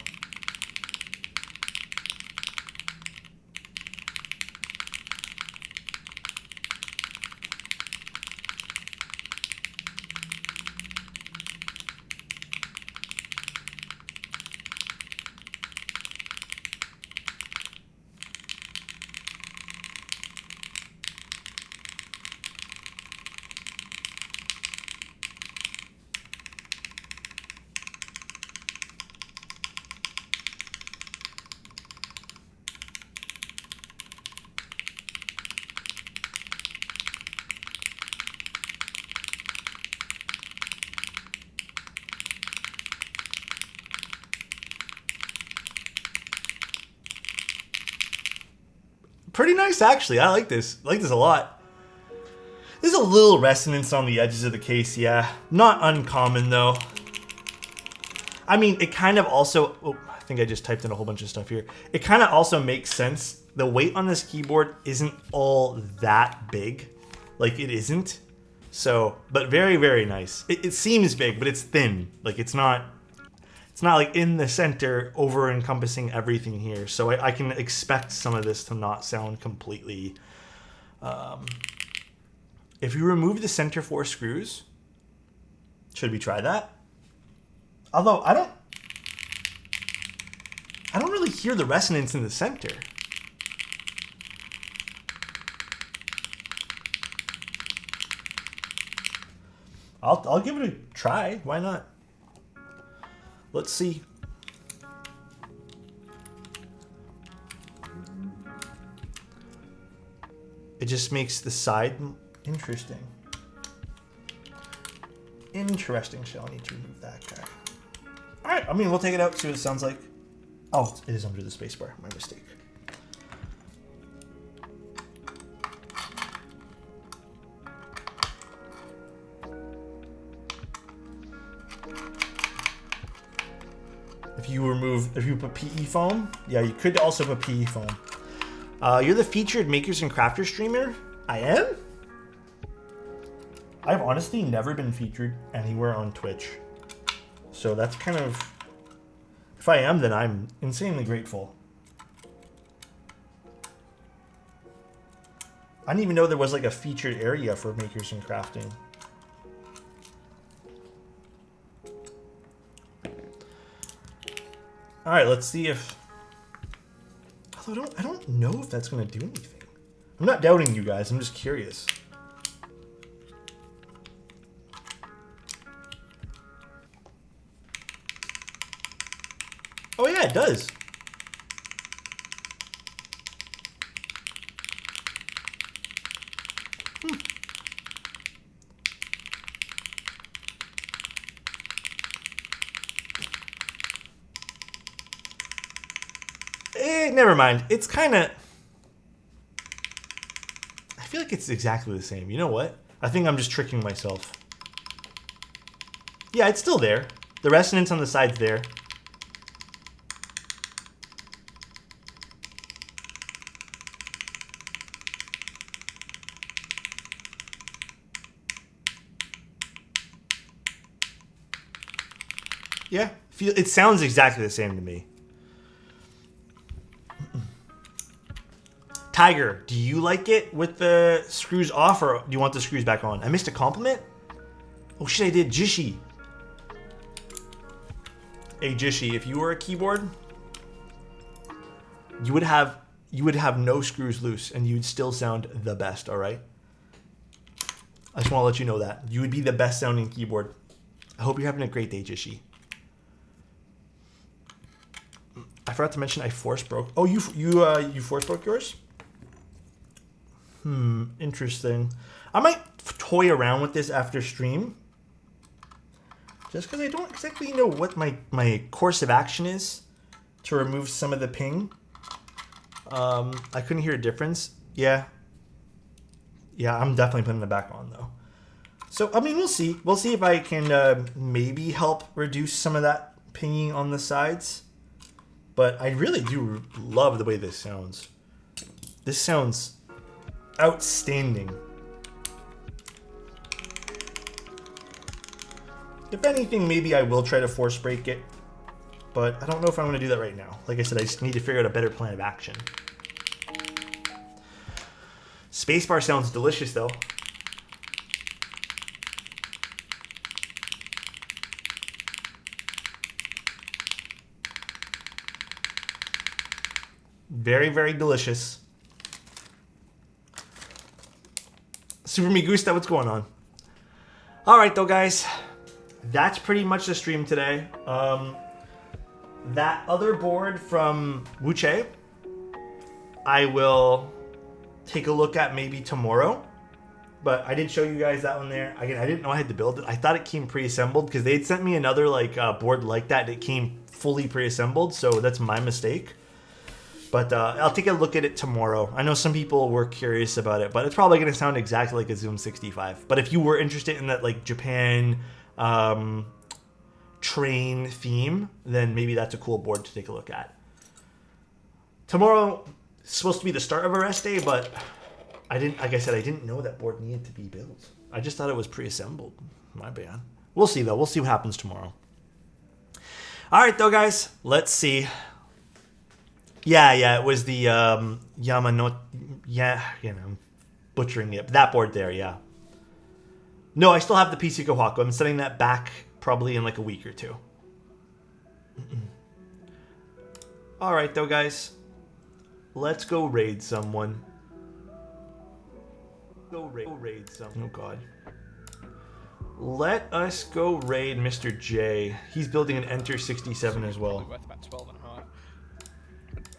Pretty nice, actually. I like this. I like this a lot. There's a little resonance on the edges of the case, yeah. Not uncommon, though. I mean, it kind of also... Oh, I think I just typed in a whole bunch of stuff here. It kind of also makes sense. The weight on this keyboard isn't all that big. Like, it isn't. So, but very, very nice. It seems big, but it's thin. Like, it's not like in the center over encompassing everything here. So I can expect some of this to not sound completely... if you remove the center 4 screws, should we try that? Although I don't really hear the resonance in the center. I'll give it a try. Why not? Let's see. It just makes the side interesting. Interesting. So I need to remove that guy. All right. I mean, we'll take it out, see what it sounds like. Oh, it is under the spacebar. My mistake. If you put PE foam, yeah, you could also put PE foam. You're the featured Makers and Crafters streamer? I am? I've honestly never been featured anywhere on Twitch. So that's kind of... If I am, then I'm insanely grateful. I didn't even know there was like a featured area for Makers and Crafting. All right, let's see if... Although I don't know if that's going to do anything. I'm not doubting you guys. I'm just curious. Oh yeah, it does. Never mind. It's kind of... I feel like it's exactly the same. You know what? I think I'm just tricking myself. Yeah, it's still there. The resonance on the side's there. Yeah, it sounds exactly the same to me. Tiger, do you like it with the screws off, or do you want the screws back on? I missed a compliment? Oh shit, I did. Jishi. Hey Jishi, if you were a keyboard, you would have no screws loose and you'd still sound the best, all right? I just want to let you know that. You would be the best sounding keyboard. I hope you're having a great day, Jishi. I forgot to mention I force broke. Oh, you force broke yours? Interesting. I might toy around with this after stream. Just because I don't exactly know what my course of action is to remove some of the ping. I couldn't hear a difference. Yeah. Yeah, I'm definitely putting it back on though. So, I mean, we'll see. We'll see if I can maybe help reduce some of that pinging on the sides. But I really do love the way this sounds. This sounds outstanding. If anything, maybe I will try to force break it. But I don't know if I'm going to do that right now. Like I said, I just need to figure out a better plan of action. Spacebar sounds delicious, though. Very, very delicious. Super Me Gusta, what's going on? All right, though, guys. That's pretty much the stream today. That other board from Wuche, I will take a look at maybe tomorrow. But I did show you guys that one there. Again, I didn't know I had to build it. I thought it came pre-assembled because they'd sent me another board like that. And it came fully pre-assembled, so that's my mistake. But I'll take a look at it tomorrow. I know some people were curious about it, but it's probably going to sound exactly like a Zoom 65. But if you were interested in that like Japan train theme, then maybe that's a cool board to take a look at. Tomorrow is supposed to be the start of a rest day, but like I said, I didn't know that board needed to be built. I just thought it was pre-assembled. My bad. We'll see though. We'll see what happens tomorrow. All right though, guys. Let's see. Yeah, it was the Yamanote. Yeah, I'm butchering it. That board there, yeah. No, I still have the PC Kohaku. I'm sending that back probably in like a week or two. All right, though, guys. Let's go raid someone. Go raid someone. Oh, God. Let us go raid Mr. J. He's building an Enter 67 as well. Worth about 12 and a half.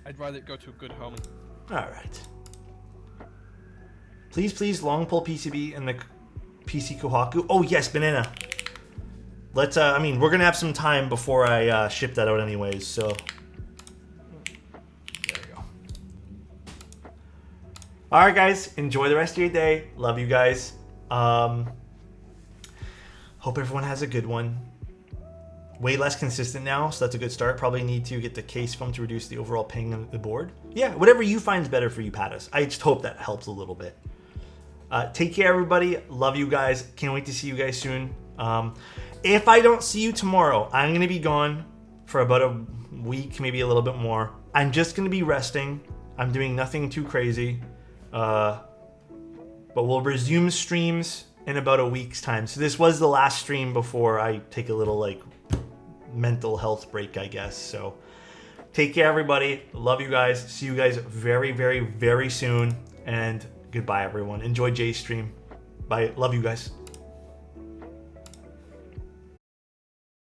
I'd rather it go to a good home. All right. Please, long pull PCB and the PC Kohaku. Oh, yes, banana. Let's, I mean, we're going to have some time before I ship that out anyways, so. There we go. All right, guys. Enjoy the rest of your day. Love you guys. Hope everyone has a good one. Way less consistent now, so that's a good start. Probably need to get the case foam to reduce the overall ping on the board. Yeah, whatever you find is better for you, Pattis. I just hope that helps a little bit. Take care, everybody. Love you guys. Can't wait to see you guys soon. If I don't see you tomorrow, I'm going to be gone for about a week, maybe a little bit more. I'm just going to be resting. I'm doing nothing too crazy. But we'll resume streams in about a week's time. So this was the last stream before I take a little, mental health break, I guess. So take care, everybody. Love you guys. See you guys very, very, very soon. And goodbye, everyone. Enjoy Jay's stream. Bye. Love you guys.